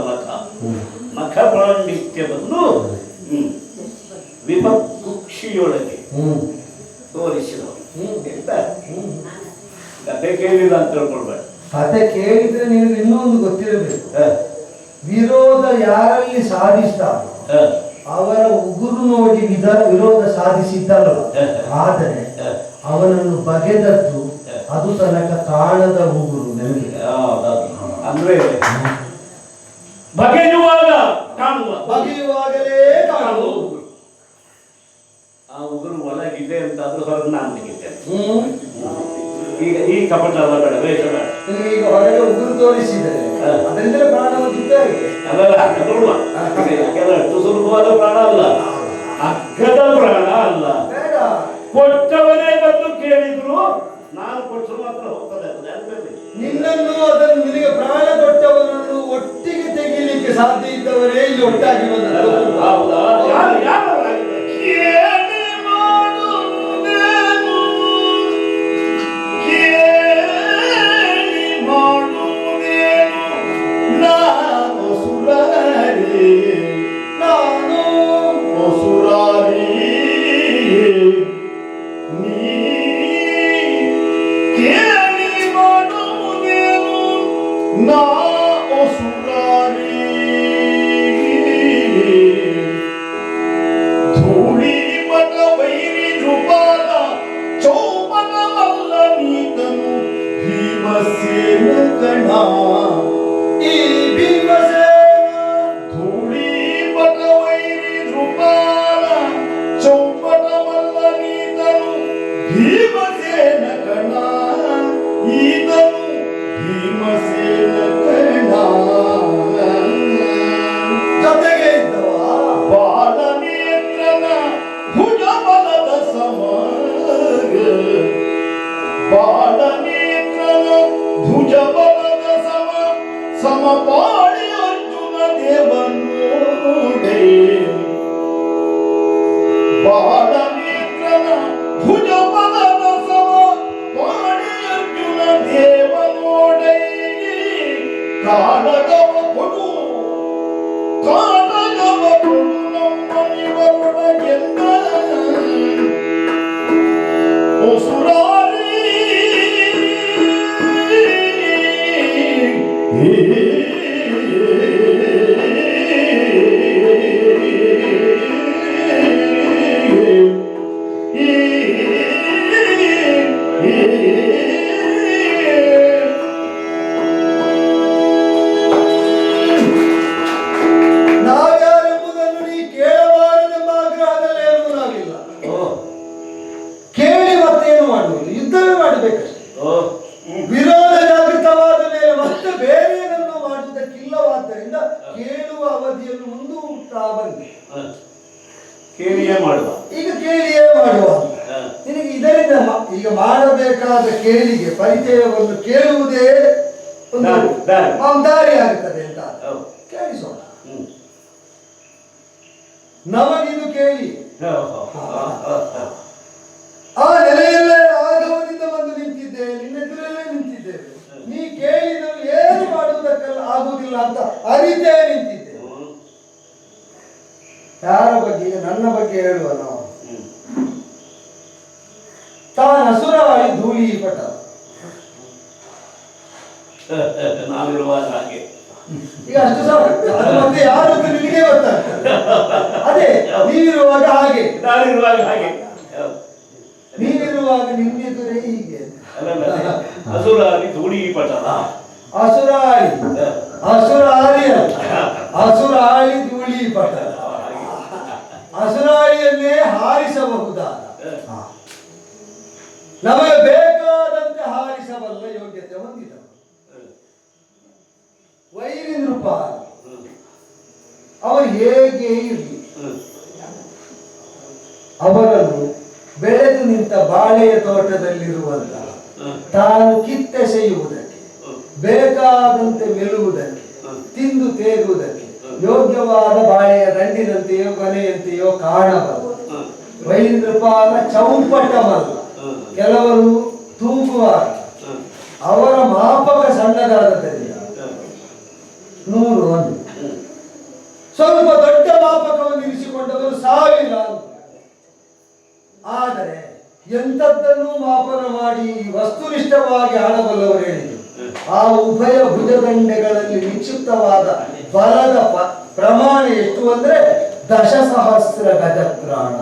ನಖ ಪಾಂಡಿತ್ಯವನ್ನು ವಿಪಕ್ಷಿಯೊಳಗೆ ತೋರಿಸಿದವರು. ಕತೆ ಕೇಳಿಲ್ಲ ಅಂತ ಹೇಳ್ಕೊಳ್ಬೇಡ. ಕತೆ ಕೇಳಿದ್ರೆ ನಿನಗೆ ಇನ್ನೊಂದು ಗೊತ್ತಿರಬೇಕು. ವಿರೋಧ ಯಾರಲ್ಲಿ ಸಾಧಿಸ್ತಾರೋ ಅವರ ಉಗುರು ನೋಡಿ ವಿರೋಧ ಸಾಧಿಸಿದ್ದಲ್ಲ, ಆದರೆ ಅವನನ್ನು ಬಗೆದದ್ದು ಅದು ತನಕ ಕಾಣದ ಉಗುರು. ನನಗೆ ಅಂದ್ರೆ ಬಗೆಯುವಾಗ ಕಾಣುವ, ಬಗೆಯುವಾಗಲೇ ಕಾಣುವ ಉಗುರು. ಆ ಉಗುರು ಒಳಗಿದೆ ಅಂತ ಅದು ಹೊರಗೆ ನಾನು ತೆಗಿದ್ದೇನೆ. ಈಗ ಈ ಕಪಟ ಅಲ್ಲ, ಬೇಡ, ವೇಷ ಬೇಡ. ಈಗ ಹೊರಗೆ ಉಗುರು ತೋರಿಸಿದರೆ ಅದರಿಂದಲೇ ಪ್ರಾಣವತ್ತಿದ್ದ ಅದಲ್ಲ, ನೋಡುವ. ಅಷ್ಟು ಸುಲಭವಾದ ಪ್ರಾಣ ಅಲ್ಲ, ಅಗ್ಗದ ಪ್ರಾಣ ಅಲ್ಲ. ಕೊಟ್ಟವನೇ ಬಂದು ಕೇಳಿದ್ರು ನಾನು ಕೊಟ್ಟರು ಮಾತ್ರ ಹೋಗ್ತದೆ. ನಿನ್ನನ್ನು ಅದನ್ನು ನಿನಗೆ ಪ್ರಾಣ ಕೊಟ್ಟವನನ್ನು ಒಟ್ಟಿಗೆ ತೆಗೀಲಿಕ್ಕೆ ಸಾಧ್ಯ ಇದ್ದವರೇ ಇಲ್ಲಿ ಒಟ್ಟಾಗಿ ಬಂದರು. ಹೌದಾ? ಭೀಮಸೇನ ಕಣ ಈ ಭೀಮಸೇನ ಧೂಳಿ ಪಟವೈರಿ ಧ್ರುಪಾಲ ಚೌಪಟ ಮಲ್ಲ ನೀತನು ಭೀಮಸೇನ ಕಣ ಈತನು ಭೀಮಸೇನ ಕಣ ಜೊತೆಗೆ ಇದ್ದವ ಬಾಲ ನೇತ್ರನ ಭುಜ ಬಲದ ಸಮಗ ಬಾಲ ನೇತ್ರನ ಭುಜ ಬಲದ ಸಮಪಾಳಿ ಅರ್ಜುನ ದೇವನೋಡೆ ಬಾಲ ನೇತ್ರನ ಭುಜ ಬಲದ ಸಮಪಾಳಿ ಅರ್ಜುನ ದೇವನೋಡೆ ಕಾಡಗವ ಕೊಡು ಕಾಡಗವ ಕೊಡು ನಮ್ಮನಿವರೊಳಗೆಲ್ಲ ಒಸುರಾರಿ ನಾವ್ಯಾರೆಂಬುದನ್ನು ನೀ ಕೇಳಬಾರದೆಂಬ ಆಗ್ರಹದಲ್ಲೇನೂ ನಾವಿಲ್ಲ. ಕೇಳಿ ಮತ್ತೇನು ಮಾಡುವುದು? ಯುದ್ಧವೇ ಮಾಡಬೇಕಷ್ಟೇ. ವಿರೋಧ ಜಾಗೃತವಾದ ಮೇಲೆ ಮತ್ತೆ ಬೇರೆ ಏನನ್ನು ಮಾಡುವುದಕ್ಕಿಲ್ಲವಾದ್ದರಿಂದ ಕೇಳುವ ಅವಧಿಯನ್ನು ಮುಂದೂಡ್ತಾ ಬಂದೆ. ಕೇಳಿಯೇ ಮಾಡುವ. ಈಗ ಕೇಳಿಯೇ ಮಾಡುವ. ನಿನಗೆ ಇದರಿಂದ ಈಗ ಮಾಡಬೇಕಾದ ಕೇಳಿಗೆ ಪರಿಚಯವನ್ನು ಕೇಳುವುದೇ ಒಂದು ದಾರಿ ಆಗುತ್ತದೆ ಅಂತ ಕೇಳಿಸೋಣ. ನಮಗಿದು ಕೇಳಿ ಆ ನೆಲೆಯಲ್ಲೇ ಆಗಮನದಿಂದ ಬಂದು ನಿಂತಿದ್ದೇವೆ, ನಿನ್ನೆದುರಲ್ಲೇ ನಿಂತಿದ್ದೇವೆ. ನೀ ಕೇಳಿದನು ಏನು ಮಾಡುವುದಕ್ಕೆಲ್ಲ ಆಗುವುದಿಲ್ಲ ಅಂತ ಅರಿತೇ ನಿಂತಿದ್ದೇವೆ. ಯಾರ ಬಗ್ಗೆ? ನನ್ನ ಬಗ್ಗೆ ಹೇಳುವ ನಾವು. ತಾನು ಹಸುರಾಳಿ ಧೂಳಿ ಪಟ ನಾವಿರುವಾಗ ಹಾಗೆ ಈಗ ಅಷ್ಟು ಮತ್ತೆ ಯಾರು ಅಂತ ನಿನಗೆ ಗೊತ್ತಾಗ್ತದೆ. ಅದೇ ನೀವಿರುವಾಗ ಹಾಗೆ, ನಾವಿರುವಾಗ ಹಾಗೆ, ನೀವಿರುವಾಗ ನಿಮ್ಮೆದುರೇ ಹೀಗೆ. ಹಸುರಾಗಿ ಧೂಳಿ ಪಟಲ ಹಸುರಾಳಿ ಹಸುರಾಳಿ ಹಸುರಾಳಿ ಧೂಳಿ ಪಟ ಹಸುರಾಳಿಯನ್ನೇ ಹಾರಿಸಬಹುದಾದ, ನಮಗೆ ಬೇಕಾದಂತೆ ಹಾರಿಸಬಲ್ಲ ಯೋಗ್ಯತೆ ಹೊಂದಿದ ವೈರಿ ನೃಪ. ಅವರು ಹೇಗೆ ಇರಲಿ, ಅವರನ್ನು ಬೆಳೆದು ನಿಂತ ಬಾಳೆಯ ತೋಟದಲ್ಲಿರುವಂತ ತಾನು ಕಿತ್ತೆಸೆಯುವುದಕ್ಕೆ, ಬೇಕಾದಂತೆ ಮೆಲುವುದಕ್ಕೆ, ತಿಂದು ತೇಗುವುದಕ್ಕೆ ಯೋಗ್ಯವಾದ ಬಾಳೆಯ ದಂಡಿನಂತೆಯೋ ಕೊನೆಯಂತೆಯೋ ಕಾಣಬಲ್ಲ ವೈರಿ ನೃಪಾಲ ಚೌಪಟವಲ್ಲ. ಕೆಲವರು ತೂಗುವಾಗ ಅವರ ಮಾಪಕ ಸಣ್ಣದಾದದ್ದರಿಂದ 100 ಸ್ವಲ್ಪ ದೊಡ್ಡ ಮಾಪಕವನ್ನು ಇರಿಸಿಕೊಂಡವರು 1000 ಆದರೆ ಎಂಥದ್ದನ್ನು ಮಾಪನ ಮಾಡಿ ವಸ್ತುನಿಷ್ಠವಾಗಿ ಆಡಬಲ್ಲವರು ಹೇಳಿದರು. ಆ ಉಭಯ ಭುಜದಂಡೆಗಳಲ್ಲಿ ನಿಕ್ಷಿಪ್ತವಾದ ಬಲದ ಪ್ರಮಾಣ ಎಷ್ಟು ಅಂದ್ರೆ 10,000 ಗಜತ್ರಾಣ.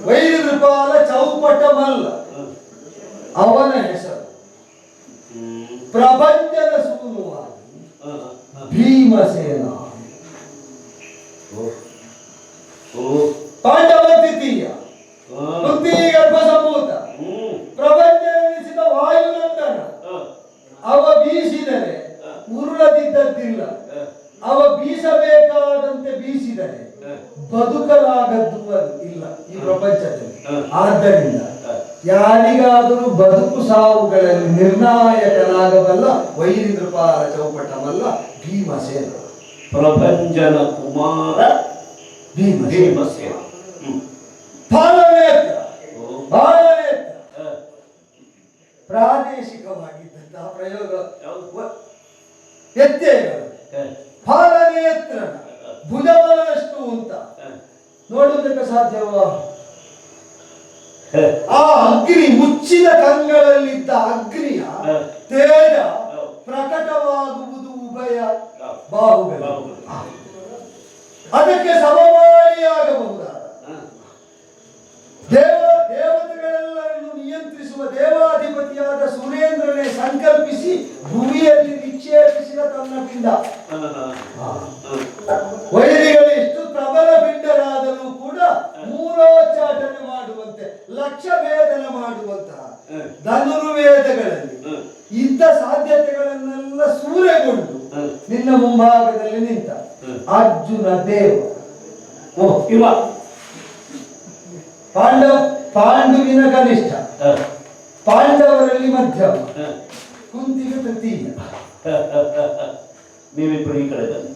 ವೈರಿ ನೃಪಾಲ ಚೌಪಟ ಮಲ್ಲ, ಅವನ ಹೆಸರು ಪ್ರಪಂಚದ ಸೂನುವಾಗಿ ಭೀಮಸೇನ. ಪಾಂಡವ ದ್ವಿತೀಯ ಗರ್ಭ ಸಂಭೂತ ಪ್ರಪಂಚ ಎನಿಸಿದ ವಾಯುನಂದನ. ಅವ ಬೀಸಿದರೆ ಉರುಳದಿದ್ದದ್ದಿಲ್ಲ, ಅವ ಬೀಸಬೇಕಾದಂತೆ ಬೀಸಿದರೆ ಬದುಕಲಾಗದ್ದು ಇಲ್ಲ ಈ ಪ್ರಪಂಚದಲ್ಲಿ. ಆದ್ದರಿಂದ ಯಾರಿಗಾದರೂ ಬದುಕು ಸಾವುಗಳಲ್ಲಿ ನಿರ್ಣಾಯಕನಾಗಬಲ್ಲ ವೈರಿ ನೃಪಾಲ ಚೌಪಟವಲ್ಲ ಭೀಮಸೇನ. ಪ್ರಭಂಜನ ಕುಮಾರ ಭೀಮಸೇನ. ಪ್ರಾದೇಶಿಕವಾಗಿದ್ದಂತಹ ಪ್ರಯೋಗ ವ್ಯತ್ಯಯಗಳು. ಫಾಲನೇತ್ರನ ಭುಜಬಲಷ್ಟು ಅಂತ ನೋಡುವುದಕ್ಕೆ ಸಾಧ್ಯವ? ಆ ಅಗ್ನಿ ಮುಚ್ಚಿದ ಕಂಗಳಲ್ಲಿದ್ದ ಅಗ್ನಿಯ ತೇಜ ಪ್ರಕಟವಾಗುವುದು ಉಭಯ ಬಾಹುಗಳು. ಅದಕ್ಕೆ ಸಮವಾಯಿಯಾಗಬಹುದಾದ ದೇವತೆಗಳೆಲ್ಲರನ್ನು ನಿಯಂತ್ರಿಸ ಎನಿಸುವ ದೇವಾಧಿಪತಿಯಾದ ಸುರೇಂದ್ರನೇ ಸಂಕಲ್ಪಿಸಿ ಭೂಮಿಯಲ್ಲಿ ನಿಕ್ಷೇಪಿಸಿದ ತನ್ನ ಪಿಂಡ. ವೈರಿಗಳೆಷ್ಟು ಪ್ರಬಲ ಪಿಂಡರಾದರೂ ಕೂಡ ಮೂಲೋಚ್ಚಾಟನೆ ಮಾಡುವಂತೆ ಲಕ್ಷ ವೇದನ ಮಾಡುವಂತಹ ಧನುರ್ವೇದಗಳಲ್ಲಿ ಇದ್ದ ಸಾಧ್ಯತೆಗಳನ್ನೆಲ್ಲ ಸೂರೆಗೊಂಡು ನಿನ್ನ ಮುಂಭಾಗದಲ್ಲಿ ನಿಂತ ಅರ್ಜುನ ದೇವ. ಇವ ಪಾಂಡುವಿನ ಕನಿಷ್ಠ, ಪಾಂಡವರಲ್ಲಿ ಮಧ್ಯಮ, ಕುಂತಿಗೆ ತೃತೀಯ. ನೀವಿಬ್ಬರು ಈ ಕಡೆ ಬನ್ನಿ.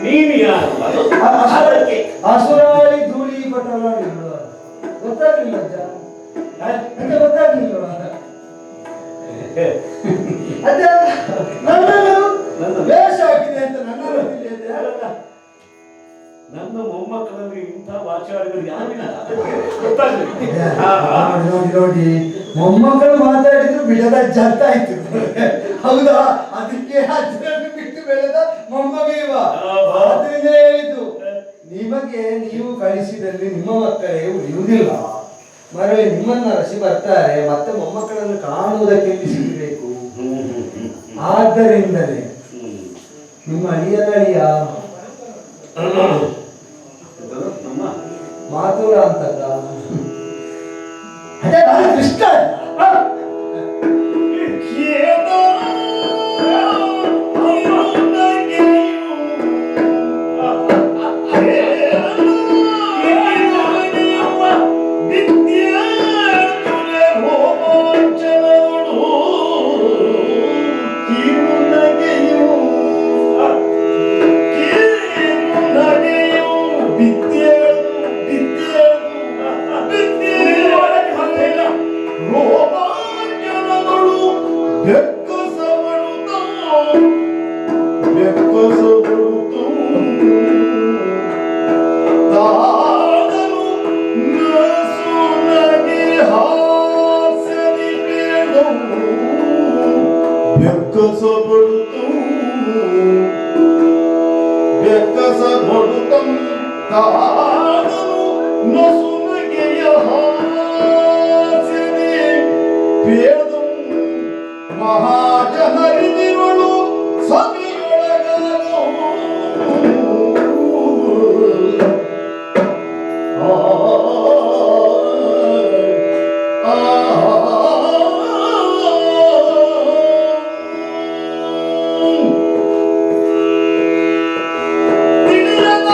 ನೀನು ಯಾರು? ಅಸುರಾಳಿ ಧೂಳಿಪಟಲ ಗೊತ್ತಾಗ್ಲಿಲ್ಲ ಗೊತ್ತಾಗ್ಲಿಲ್ವ? ಅದ ನನ್ನನ್ನು ವೇಷ ಹಾಕಿದೆ ಅಂತ ನನ್ನ ಮೊಮ್ಮಕ್ಕಳಲ್ಲಿ ಇಂಥ ವಾಚಾಳಿಗಳು ಯಾರಿಲ್ಲ. ನೋಡಿ ಮೊಮ್ಮಕ್ಕಳು ಮಾತಾಡಿದ್ರು ಬಿಡದ ಜಂತ ಆಯ್ತು. ಹೌದಾ? ಅದಕ್ಕೆ ಅಜ್ಜನನ್ನು ಬಿಟ್ಟು ಬೆಳೆದ ಮೊಮ್ಮಗೇವ. ಆದ್ರಿಂದ ಹೇಳಿದ್ದು ನಿಮಗೆ ನೀವು ಕಳಿಸಿದಲ್ಲಿ ನಿಮ್ಮ ಮಕ್ಕಳೇ ಉಳಿಯುವುದಿಲ್ಲ. ಮರಳಿ ನಿಮ್ಮನ್ನ ರಸಿ ಬರ್ತಾರೆ, ಮತ್ತೆ ಮೊಮ್ಮಕ್ಕಳನ್ನು ಕಾಣುವುದಕ್ಕೆ ಸಿಗಬೇಕು. ಆದ್ದರಿಂದಲೇ ನಿಮ್ಮ ಅಳಿಯ ಮಾತುರ ಅಂತಲ್ಲ, ಅದೇ ನಾನು ಕೃಷ್ಣ. ಮಹಾಜನರಿದಿರುಳು ಸಭೆಯೊಳಗನು ತಿಳಿಯದ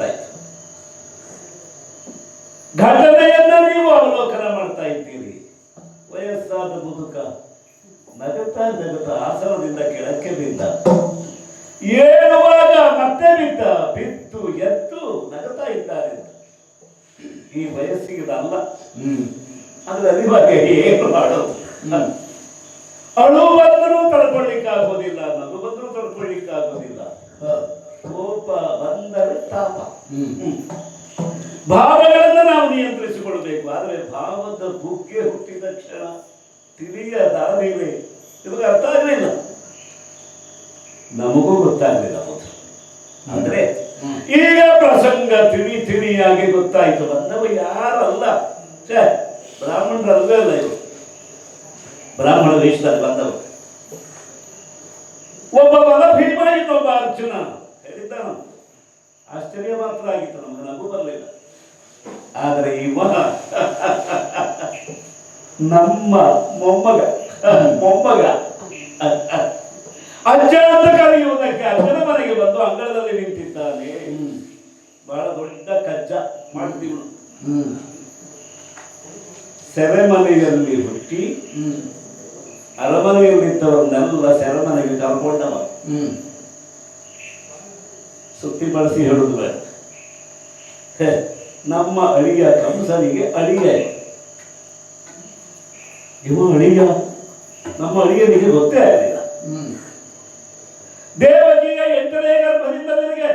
ಗೊತ್ತಾಯ್ತು. ಘಟನೆಯನ್ನ ನೀವು ಅವಲೋಕನ ಮಾಡ್ತಾ ಇದ್ದೀರಿ. ವಯಸ್ಸಾದ ಮುದುಕ ನಗುತ್ತಾ ನಗುತ್ತಾ ಆಸನದಿಂದ ಕೆಳಕ್ಕೆ ಬಿದ್ದ. ಏಳುವಾಗ ಮತ್ತೆ ಬಿದ್ದ. ಬಿದ್ದು ಎದ್ದು ನಗುತ್ತಾ ಇದ್ದಾರೆ. ಈ ವಯಸ್ಸಿಗೆ ಅಲ್ಲ. ಆದ್ರೆ ಅದಿವಾಗ ಏನು ಮಾಡೋದು? ಅಳು ಬಂದರೂ ತಡ್ಕೊಳ್ಳಿಕ್ಕಾಗೋದಿಲ್ಲ, ನಗು ಬಂದರೂ ತಡ್ಕೊಳ್ಳಿಕ್ಕಾಗೋದಿಲ್ಲ. ಕೋಪ ಬಂದರೆ ತಾಪ. ಭಾವಗಳನ್ನು ನಾವು ನಿಯಂತ್ರಿಸಿಕೊಳ್ಬೇಕು. ಆದರೆ ಭಾವದ ಬುಗ್ಗೆ ಹುಟ್ಟಿದ ಕ್ಷಣ ತಿಳಿಯದಾದರೆ ಇವಾಗ ಅರ್ಥ ಆಗಲಿಲ್ಲ, ನಮಗೂ ಗೊತ್ತಾಗಲಿಲ್ಲ. ಅಂದ್ರೆ ಈಗ ಪ್ರಸಂಗ ತಿಳಿಯಾಗಿ ಗೊತ್ತಾಯ್ತು. ಬಂದವ ಯಾರಲ್ಲ, ಬ್ರಾಹ್ಮಣರಲ್ವೇ ಅಲ್ಲ ಇವರು, ಬ್ರಾಹ್ಮಣ ವೇಷದಲ್ಲಿ ಬಂದವರು. ಒಬ್ಬ ಬಲ ಭೀಮ, ಇನ್ನೊಬ್ಬ ಅರ್ಜುನ ಹೇಳಿದ್ದಾನ. ಆಶ್ಚರ್ಯ ಮಾತ್ರ ಆಗಿತ್ತು, ನಮ್ಗೆ ನಗು ಬರಲಿಲ್ಲ. ಆದರೆ ಇವ ನಮ್ಮ ಮೊಮ್ಮಗ ಅಜ್ಜ ಅಂತ ಕರೆಯುವುದಕ್ಕೆ ಅಜ್ಜನ ಮನೆಗೆ ಬಂದು ಅಂಗಳದಲ್ಲಿ ನಿಂತಿದ್ದಾನೆ. ಬಹಳ ದೊಡ್ಡ ಕಜ್ಜ ಮಾಡ್ತೀವಿ. ಸೆರೆಮನೆಯಲ್ಲಿ ಹುಟ್ಟಿ ಅರಮನೆಯಲ್ಲಿದ್ದವರನ್ನೆಲ್ಲ ಸೆರೆಮನೆಗೆ ಕರ್ಕೊಂಡವ. ಸುತ್ತಿ ಬಳಸಿ ಹೇಳುದು ಬೇಡ. ನಮ್ಮ ಅಳಿಯ ಕಂಸನಿಗೆ ಅಳಿಯ, ಇವ ಅಳಿಯ, ನಮ್ಮ ಅಳಿಯನಿಗೆ ಗೊತ್ತೇ ಆಗಲಿಲ್ಲ. ದೇವಕಿಯ 8ನೇ ಗರ್ಭದಿಂದ ನಿನಗೆ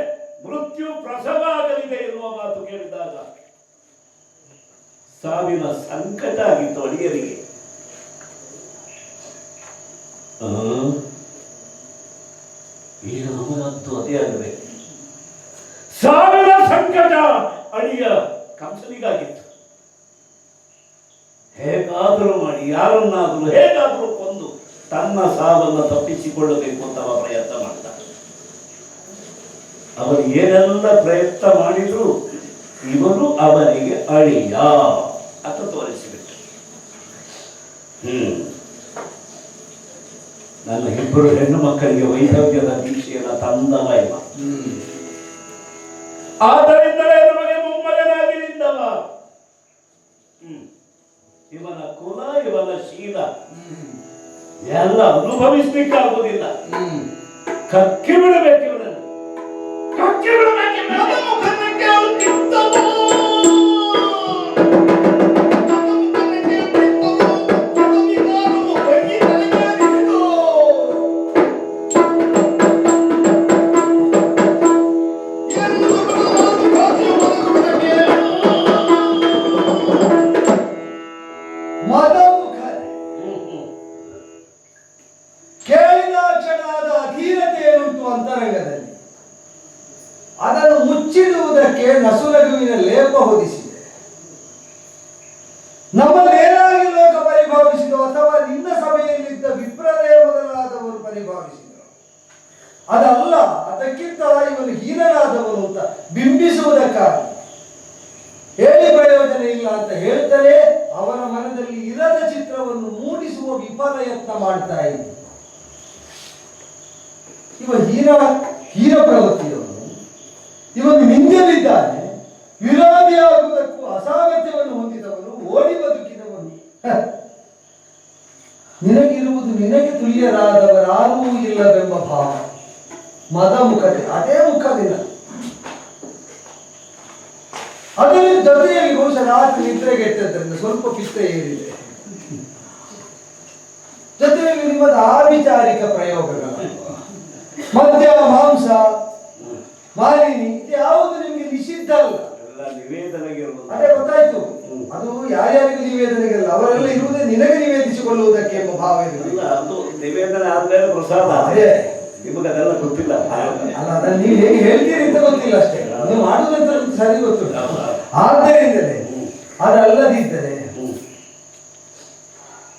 ಮೃತ್ಯು ಪ್ರಸವ ಆಗಲಿದೆ ಎನ್ನುವ ಮಾತು ಕೇಳಿದಾಗ ಸಾವಿನ ಸಂಕಟ ಆಗಿತ್ತು ಅಳಿಯರಿಗೆ. ಈಗ ನಮಗಂತೂ ಅದೇ ಆಗಬೇಕು. ಸಾವಿನ ಸಂಕಟ ಅಳಿಯ ಕಂಸನಿಗಾಗಿತ್ತು. ಹೇಗಾದರೂ ಮಾಡಿ ಯಾರನ್ನಾದರೂ ಹೇಗಾದರೂ ಕೊಂದು ತನ್ನ ಸಾವನ್ನು ತಪ್ಪಿಸಿಕೊಳ್ಳಬೇಕು ಅಂತ ಅವ ಪ್ರಯತ್ನ ಮಾಡ್ತಾನೆ. ಅವರು ಏನೆಲ್ಲ ಪ್ರಯತ್ನ ಮಾಡಿದ್ರು ಇವನು ಅವನಿಗೆ ಅಳಿಯ ಅಂತ ತೋರಿಸಿಬಿಟ್ಟು. ನನ್ನ ಇಬ್ಬರು ಹೆಣ್ಣು ಮಕ್ಕಳಿಗೆ ವೈಧವ್ಯದ ದೀಕ್ಷೆಯನ್ನು ತಂದವ ಇವ. ಆದ್ದರಿಂದಲೇ ನಮಗೆ ಮೊಮ್ಮಗನಾಗಿ ನಿಂದವ. ಇವನ ಕುಲ, ಇವನ ಶೀಲ ಎಲ್ಲ ಅನುಭವಿಸ್ಲಿಕ್ಕಾಗುವುದಿಲ್ಲ. ಕಕ್ಕಿ ಬಿಡಬೇಕು ಇವನನ್ನು, ಕಕ್ಕಿ ಬಿಡಬೇಕು. ಅಂತರಂಗದಲ್ಲಿ ಅದನ್ನು ಮುಚ್ಚಿಡುವುದಕ್ಕೆ ನಸುನಗುವಿನ ಲೇಪ ಹೊದಿಸಿದೆ. ನಮ್ಮನ್ನೇನಾಗಿ ಲೋಕ ಪರಿಭಾವಿಸಿದೋ ಅಥವಾ ನಿನ್ನ ಸಭೆಯಲ್ಲಿದ್ದ ವಿಪ್ರರೇ ಮೊದಲಾದವರು ಪರಿಭಾವಿಸಿದರು. ಅದಲ್ಲ, ಅದಕ್ಕಿಂತ ಇವನು ಹೀನನಾದವನು ಅಂತ ಬಿಂಬಿಸುವುದಕ್ಕಾಗಿ ಹೇಳಿ ಪ್ರಯೋಜನ ಇಲ್ಲ ಅಂತ ಹೇಳ್ತಾರೆ. ಅವರ ಮನದಲ್ಲಿ ಇರದ ಚಿತ್ರವನ್ನು ಮೂಡಿಸುವ ವಿಫಲ ಯತ್ನ ಮಾಡ್ತಾ ಇದ್ದ ಇವ ಹೀನ ಪ್ರವೃತ್ತಿಯವನು. ಇವನು ನಿಂದಲಿದ್ದಾನೆ, ವಿರೋಧಿಯಾಗುವುದಕ್ಕೂ ಅಸಾಮರ್ಥ್ಯವನ್ನು ಹೊಂದಿದವನು, ಓಡಿ ಬದುಕಿದವನು. ನಿನಗಿರುವುದು ನಿನಗೆ ತುಲ್ಯರಾದವರಾರೂ ಇಲ್ಲವೆಂಬ ಭಾವ, ಮದ ಮುಖತೆ, ಅದೇ ಮುಖದಿಂದ. ಅದರ ಜೊತೆಯಲ್ಲಿ ಬಹುಶಃ ರಾತ್ರಿ ನಿದ್ರೆಗೆಟ್ಟದ್ರಿಂದ ಸ್ವಲ್ಪ ಪಿತ್ತ ಏರಿದೆ. ಜೊತೆಯಲ್ಲಿ ನಿಮ್ಮದು ಆವಿಚಾರಿಕ ಪ್ರಯೋಗಗಳು, ಮದ್ಯ, ಮಾಂಸ, ಮಾಲಿನಿ, ಯಾವುದು ನಿಮಗೆ ನಿಷಿದ್ಧ ಅಲ್ಲ. ಅದೇ ಗೊತ್ತಾಯ್ತು. ಅದು ಯಾರ್ಯಾರಿಗೂ ನಿವೇದನೆಗಲ್ಲ, ಅವರೆಲ್ಲ ಇರುವುದೇ ನಿನಗೆ ನಿವೇದಿಸಿಕೊಳ್ಳುವುದಕ್ಕೆ ಎಂಬ ಭಾವ ಇರಲಿಲ್ಲ. ಅದು ನಿವೇದನೆ ಆದ್ಮೇಲೆ ಪ್ರಸಾದ. ಅದೇ ನಿಮಗೆ ಅದೆಲ್ಲ ಗೊತ್ತಿಲ್ಲ ಅಲ್ಲ, ಅದನ್ನು ನೀವು ಹೇಗೆ ಹೇಳ್ತೀರಿ ಅಂತ ಗೊತ್ತಿಲ್ಲ ಅಷ್ಟೇ. ನೀವು ಮಾಡುವುದಂತ ಸರಿ ಗೊತ್ತು. ಆದ್ದರಿಂದಲೇ ಅದಲ್ಲದಿದ್ದರೆ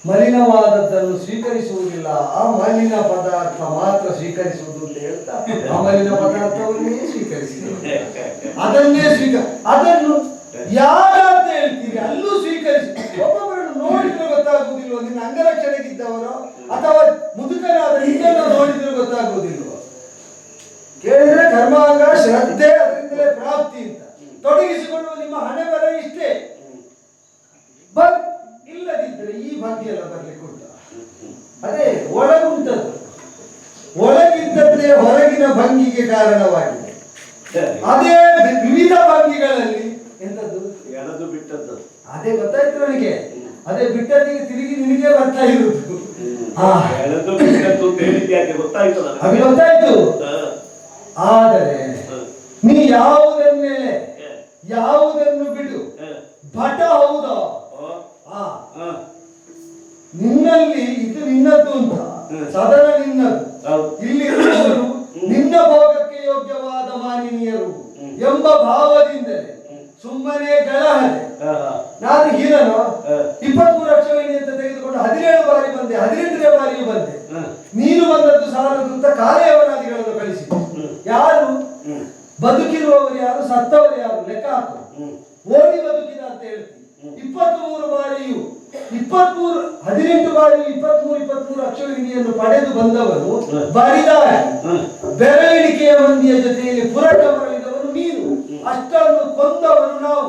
ಮಲಿನವಾದದ್ದನ್ನು ಸ್ವೀಕರಿಸುವುದಿಲ್ಲ, ಆ ಮಲಿನ ಪದಾರ್ಥ ಮಾತ್ರ ಸ್ವೀಕರಿಸುವುದು ಅಂತ ಹೇಳ್ತಾ ಆ ಮಲಿನ ಪದಾರ್ಥವನ್ನೇ ಸ್ವೀಕರಿಸಿದೆ. ಅದನ್ನೇ ಅದನ್ನು ಯಾರ ಅಂತ ಹೇಳ್ತೀರಿ ಅಲ್ಲೂ ಸ್ವೀಕರಿಸಿ. ಒಬ್ಬೊಬ್ಬರನ್ನು ನೋಡಿದ್ರೆ ಗೊತ್ತಾಗುವುದಿಲ್ವ, ನಿನ್ನ ಅಂಗರಕ್ಷಣೆಗಿದ್ದವರು ಅಥವಾ ಮುದುಕನಾದ ಇದನ್ನು ನೋಡಿದ್ರೆ ಗೊತ್ತಾಗುವುದಿಲ್ವ? ಕೇಳಿದ್ರೆ ಕರ್ಮಾಂಗ ಶ್ರದ್ಧೆ, ಅದರಿಂದಲೇ ಪ್ರಾಪ್ತಿ. ಆಸ್ತಿ ಅಂತ ತೊಡಗಿಸಿಕೊಳ್ಳುವ ನಿಮ್ಮ ಹಣೆ ಬರ ಇಷ್ಟೇ. ಬಟ್ ಇಲ್ಲದಿದ್ದರೆ ಈ ಭಂಗಿ ಎಲ್ಲ ಬರ್ಲಿಕ್ಕೆ ಉಂಟ. ಅದೇ ಒಳಗುಂಟದ್ದು, ಒಳಗಿದ್ದದ್ದೇ ಹೊರಗಿನ ಭಂಗಿಗೆ ಕಾರಣವಾಗಿದೆ. ಅದೇ ವಿವಿಧ ಭಂಗಿಗಳಲ್ಲಿ ಎಂತದ್ದು ಎಳೆದು ಬಿಟ್ಟದ್ದು ಅದೇ ಗೊತ್ತಾಯ್ತು ನನಗೆ. ಅದೇ ಬಿಟ್ಟದಿಗೆ ತಿರುಗಿ ನಿನಗೆ ಬರ್ತಾ ಇರುವುದು. ಎಳೆದು ಬಿಟ್ಟದ್ದು ಅಂತ ಹೇಳಿದ್ದೆ ಯಾಕೆ ಗೊತ್ತಾಯ್ತಲ್ಲ ಅದು ಗೊತ್ತಾಯ್ತು. ಆದರೆ ನೀ ಯಾವುದನ್ನೇಳೆ ಯಾವುದನ್ನು ಬಿಡು, ಭಟ ಹೌದಾ? ನಿನ್ನಲ್ಲಿ ಇದು ನಿನ್ನದ್ದು ಅಂತ ಸದನ ನಿನ್ನದು, ಇಲ್ಲಿ ನಿನ್ನ ಭೋಗಕ್ಕೆ ಯೋಗ್ಯವಾದ ಮಾನಿನಿಯರು ಎಂಬ ಭಾವದಿಂದಲೇ ಸುಮ್ಮನೆ ಗಳಹದೆ. ನಾನು ಹೀರನು 23 ಲಕ್ಷವೇಣಿ ಅಂತ ತೆಗೆದುಕೊಂಡು 17 ಬಾರಿ ಬಂದೆ, 18ನೇ ಬಾರಿಯೂ ಬಂದೆ. ನೀನು ಬಂದದ್ದು ಸಾಲದಂತ ಕಾರ್ಯವನಾದಿಗಳನ್ನು ಕಳಿಸಿದೆ. ಯಾರು ಬದುಕಿರುವವರು ಯಾರು, ಸತ್ತವರು ಯಾರು ಲೆಕ್ಕ ಹಾಕು. ಓಡಿ ಬದುಕಿದ ಅಂತ ಹೇಳ್ತೀನಿ. 23 ಬಾರಿಯು 18 ಬಾರಿ 23 ಅಕ್ಷವಿಣಿಯನ್ನು ಪಡೆದು ಬಂದವರು ಬರಿದಾರೆ. ಬೆರಳಿಕೆಯ ಮಂದಿಯ ಜೊತೆಯಲ್ಲಿ ಪುರಟ ಮರಳಿದವರು ನೀನು, ಅಷ್ಟನ್ನು ಕೊಂದವರು ನಾವು.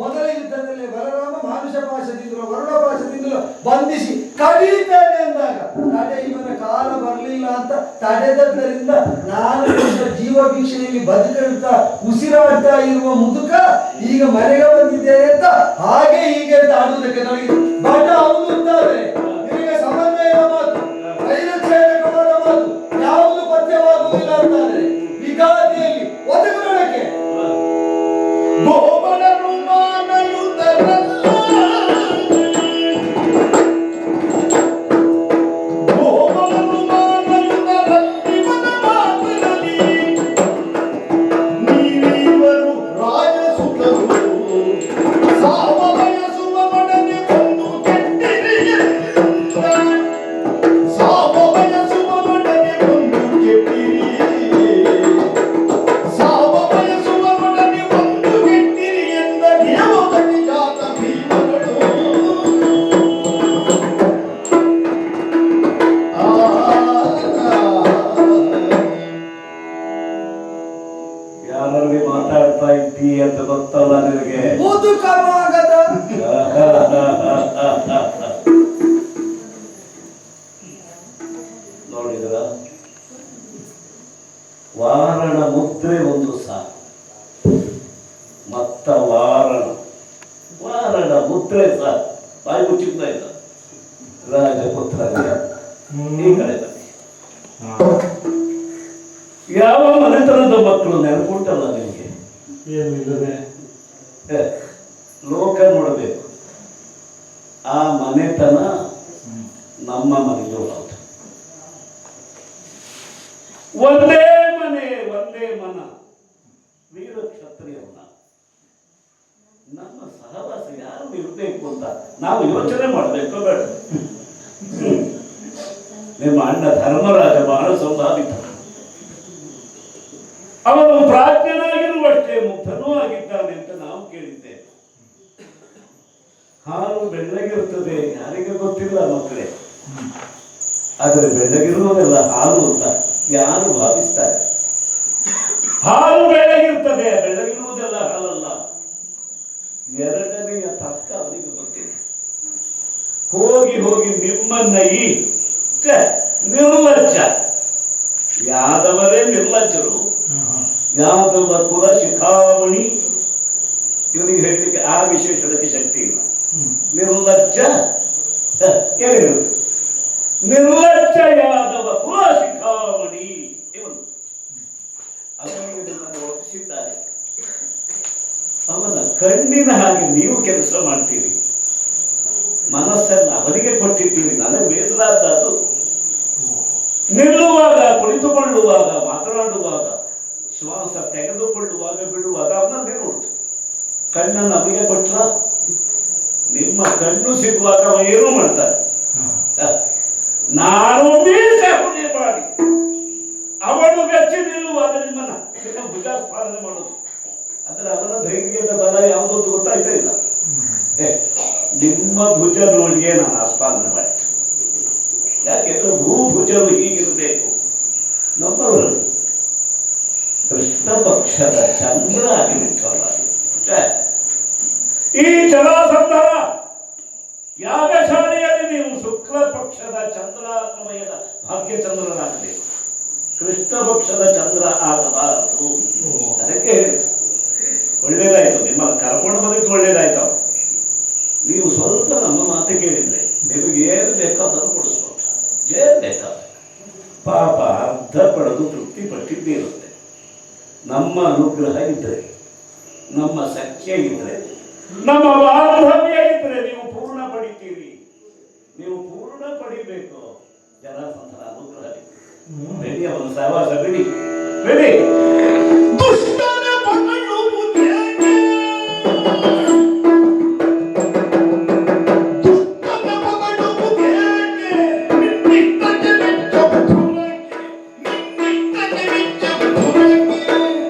ಮೊದಲ ಯುದ್ಧದಲ್ಲಿ ಬಲರಾಮ ಮಾನುಷ ಪಾಶದಿಂದಲೋ ವರುಣ ಪಾಶದಿಂದಲೋ ಬಂಧಿಸಿ ಕಡಿಯುತ್ತೇನೆ ಅಂದಾಗ ತಡೆ ಇವನ ಕಾಲ ಬರಲಿಲ್ಲ ಅಂತ ತಡೆದದ್ದರಿಂದ ನಾನು ಜೀವ ಭಿಕ್ಷೆಯಲ್ಲಿ ಬದುಕುತ್ತಾ ಉಸಿರಾಡ್ತಾ ಇರುವ ಮುದುಕ ಈಗ ಮನೆಗೆ ಬಂದಿದ್ದೇನೆ ಅಂತ ಹಾಗೆ ಹೀಗೆ ಅಂತ ಆಡುವುದಕ್ಕೆ ನನಗೆ ಬಟ ಅವನುಂತಾದ್ರೆ ನಿನಗೆ ಸಮನ್ವಯದ ಮಾತು, ವೈರಛೇದಕವಾದ ಮಾತು ಯಾವುದು ಪಥ್ಯವಾಗುವುದಿಲ್ಲ ಅಂತಾದ್ರೆ ವಿಘಾತಿಯಲ್ಲಿ ಒದಗುರೊಳಕ್ಕೆ ಗೋಮನರು ಮಾನಯುತರಲ್ಲ, ಗೋಮನರು ಮಾನಯುತರಲ್ಲಿ ಮನಮಾತರಲ್ಲಿ ನೀವಿವರು ರಾಜಸುತರು ಸಾವ ಬಯಸುವ ಮಡನೆ ಕೊಂದು ಕೆಟ್ಟಿರಿ ಎಂದ. ಸಾವ ಬಯಸುವ ಮಡನೆ ಕೊಂದು ಕೆಟ್ಟಿರಿ, ಸಾವ ಬಯಸುವ ಮಡನೆ ಕೊಂದು ಕೆಟ್ಟಿರಿ ಎಂದ ದೇವತನಿ ಜಾತ ಭೀಮಗಳು. ಯಾರಲ್ಲಿ ಮಾತಾಡ್ತಾ ಇದ್ದೀ ಅಂತ ಗೊತ್ತಲ್ಲ ನಿನಗೆ. ಮುದುಕವಾಗದ ನೋಡಿದ್ರ ವಾರಣ ಮುದ್ರೆ ಒಂದು ಸಾಕು, ಮತ್ತ ವಾರಣ ಮುದ್ರೆ ಸಾಕು. ಬಾಯಿ ಮುಚ್ಚಿದ್ದ ಇಲ್ಲ ರಾಜಪುತ್ರ ಈ ಕಡೆ ಬನ್ನಿ. ಯಾವ ಮನೆತನದ ಮಕ್ಕಳು ನೆನಪುಂಟಲ್ಲ ನಿಮಗೆ? ಲೋಕ ನೋಡಬೇಕು. ಆ ಮನೆತನ ನಮ್ಮ ಮನೆಯೂ ಹೌದು. ಒಂದೇ ಮನೆ ಒಂದೇ ಮನ, ವೀರ ಕ್ಷತ್ರಿಯವನ. ನಮ್ಮ ಸಹವಾಸ ಯಾರು ಇರಬೇಕು ಅಂತ ನಾವು ಯೋಚನೆ ಮಾಡಬೇಕು ಬೇಡ? ನಿಮ್ಮ ಅಣ್ಣ ಧರ್ಮರಾಜ ಬಹಳ ಸಂಭಾವಿತ. ಅವನು ಪ್ರಾಜ್ಞನಾಗಿರುವಷ್ಟೇ ಮುಗ್ಧನೂ ಆಗಿದ್ದಾನೆ ಅಂತ ನಾವು ಕೇಳಿದ್ದೇವೆ. ಹಾಲು ಬೆಳ್ಳಗಿರುತ್ತದೆ, ಯಾರಿಗೆ ಗೊತ್ತಿಲ್ಲ ಮಕ್ಕಳೇ. ಆದರೆ ಬೆಳ್ಳಗಿರುವುದೆಲ್ಲ ಹಾಲು ಅಂತ ಯಾರು ಭಾವಿಸ್ತಾರೆ? ಹಾಲು ಬೆಳ್ಳಗಿರ್ತದೆ, ಬೆಳ್ಳಗಿರುವುದೆಲ್ಲ ಹಾಲಲ್ಲ. ಎರಡನೆಯ ತರ್ಕ ಅವರಿಗೆ ಗೊತ್ತಿದೆ. ಹೋಗಿ ಹೋಗಿ ನಿಮ್ಮನ್ನ ಈ ನಿರ್ಲಜ್ಜ, ಯಾದವರೇ ನಿರ್ಲಜ್ಜರು, ಯಾದವ ಕುಲ ಶಿಖಾಮಣಿ, ಇವನಿಗೆ ಹೇಳಲಿಕ್ಕೆ ಆ ವಿಶೇಷಣಕ್ಕೆ ಶಕ್ತಿ ಇಲ್ಲ. ನಿರ್ಲಜ್ಜ ಏನಿರುತ್ತೆ? ನಿರ್ಲಜ್ಜ ಯಾದವ ಕುಲ ಶಿಖಾಮಣಿ ಇವನು. ಅವನಿಗೆ ನಿಮ್ಮನ್ನು ಒಪ್ಪಿಸಿದ್ದಾರೆ. ಅವನ ಕಣ್ಣಿನ ಹಾಗೆ ನೀವು ಕೆಲಸ ಮಾಡ್ತೀರಿ, ಮನಸ್ಸನ್ನು ಅವನಿಗೆ ಕೊಟ್ಟಿದ್ದೀರಿ. ನನಗೆ ಬೇಸರಾದದ್ದು ನಿಲ್ಲುವಾಗ, ಕುಳಿತುಕೊಳ್ಳುವಾಗ, ಮಾತನಾಡುವಾಗ, ಶ್ವಾಸ ತೆಗೆದುಕೊಳ್ಳುವಾಗ, ಬಿಡುವಾಗ ಅವನನ್ನೇ ನೋಡುದು. ಕಣ್ಣನ್ನು ಅವನಿಗೆ ಕೊಟ್ಟ ನಿಮ್ಮ ಕಣ್ಣು ಸಿಗುವಾಗ ಅವ ಏನೂ ಮಾಡ್ತಾರೆ. ನಾನು ಮೀಸೆ ಹುಲಿ ಮಾಡಿ ಅವನು ಬೆಚ್ಚಿ ನಿಲ್ಲುವಾಗ ನಿಮ್ಮ ಭುಜ ಸ್ಪಾಲನೆ ಮಾಡೋದು. ಅಂದ್ರೆ ಅವನ ಧೈರ್ಯದ ಬಲ ಯಾವುದೊಂದು ಗೊತ್ತಾಯ್ತಾ ಇಲ್ಲ. ನಿಮ್ಮ ಭುಜ ನೋಡಿಯೇ ನಾನು ಆಸ್ಪಾದನೆ ಮಾಡಿದೆ. ಯಾಕೆಂದ್ರೆ ಭೂಭುಜರು ಹೀಗಿರಬೇಕು ನಮ್ಮವರು. ಕೃಷ್ಣ ಪಕ್ಷದ ಚಂದ್ರ ಆಗಿ ನಿಂತಲ್ಲ. ಈ ಜರಾಸಂಧರ ಯಾಗಶಾಲೆಯಲ್ಲಿ ನೀವು ಶುಕ್ಲ ಪಕ್ಷದ ಚಂದ್ರಾತ್ಮಯದ ಭಾಗ್ಯಚಂದ್ರನಾಗಬೇಕು, ಕೃಷ್ಣ ಪಕ್ಷದ ಚಂದ್ರ ಆಗಬಾರದು. ಅದಕ್ಕೆ ಹೇಳಿ ಒಳ್ಳೇದಾಯ್ತು, ನಿಮ್ಮನ್ನು ಕರ್ಕೊಂಡು ಬಂದಿದ್ದು ಒಳ್ಳೇದಾಯ್ತು. ನೀವು ಸ್ವಲ್ಪ ನಮ್ಮ ಮಾತು ಕೇಳಿದ್ರೆ ನಿಮಗೆ ಏನು ಬೇಕೋ ಅದನ್ನು ಕೊಡಿಸ್ಬೋದು, ಏನು ಬೇಕಾದ ಪಾಪ ಅರ್ಧ ಪಡೆದು ತೃಪ್ತಿ ಪಟ್ಟಿದ್ದೇ ಇರುತ್ತೆ. ನಮ್ಮ ಅನುಗ್ರಹ ಇದ್ರೆ, ನಮ್ಮ ಸಖ್ಯ ಇದ್ರೆ, ನಮ್ಮ ಬಾಂಧವ್ಯ ಇದ್ರೆ ನೀವು ಪೂರ್ಣ ಪಡಿತೀರಿ. ನೀವು ಪೂರ್ಣ ಪಡಿಬೇಕು. ಜರಾಸಂಧನ ಅನುಗ್ರಹ ಬೆಳಿ, ಅವನ ಸಹವಾಸ ಬೆಳಿ ಬೆಳಿ. ದುಷ್ಟನ ಪಗಡುವುದೇಕೆ? ದುಷ್ಟನ ಪಗಡುವುದೇಕೆ? ನಿನ್ನಿಷ್ಟಕ್ಕೆ ಮೆಚ್ಚುವುದುರಕ್ಕೆ, ನಿನ್ನಿಷ್ಟಕ್ಕೆ ಮೆಚ್ಚುವುದುರಕ್ಕೆ,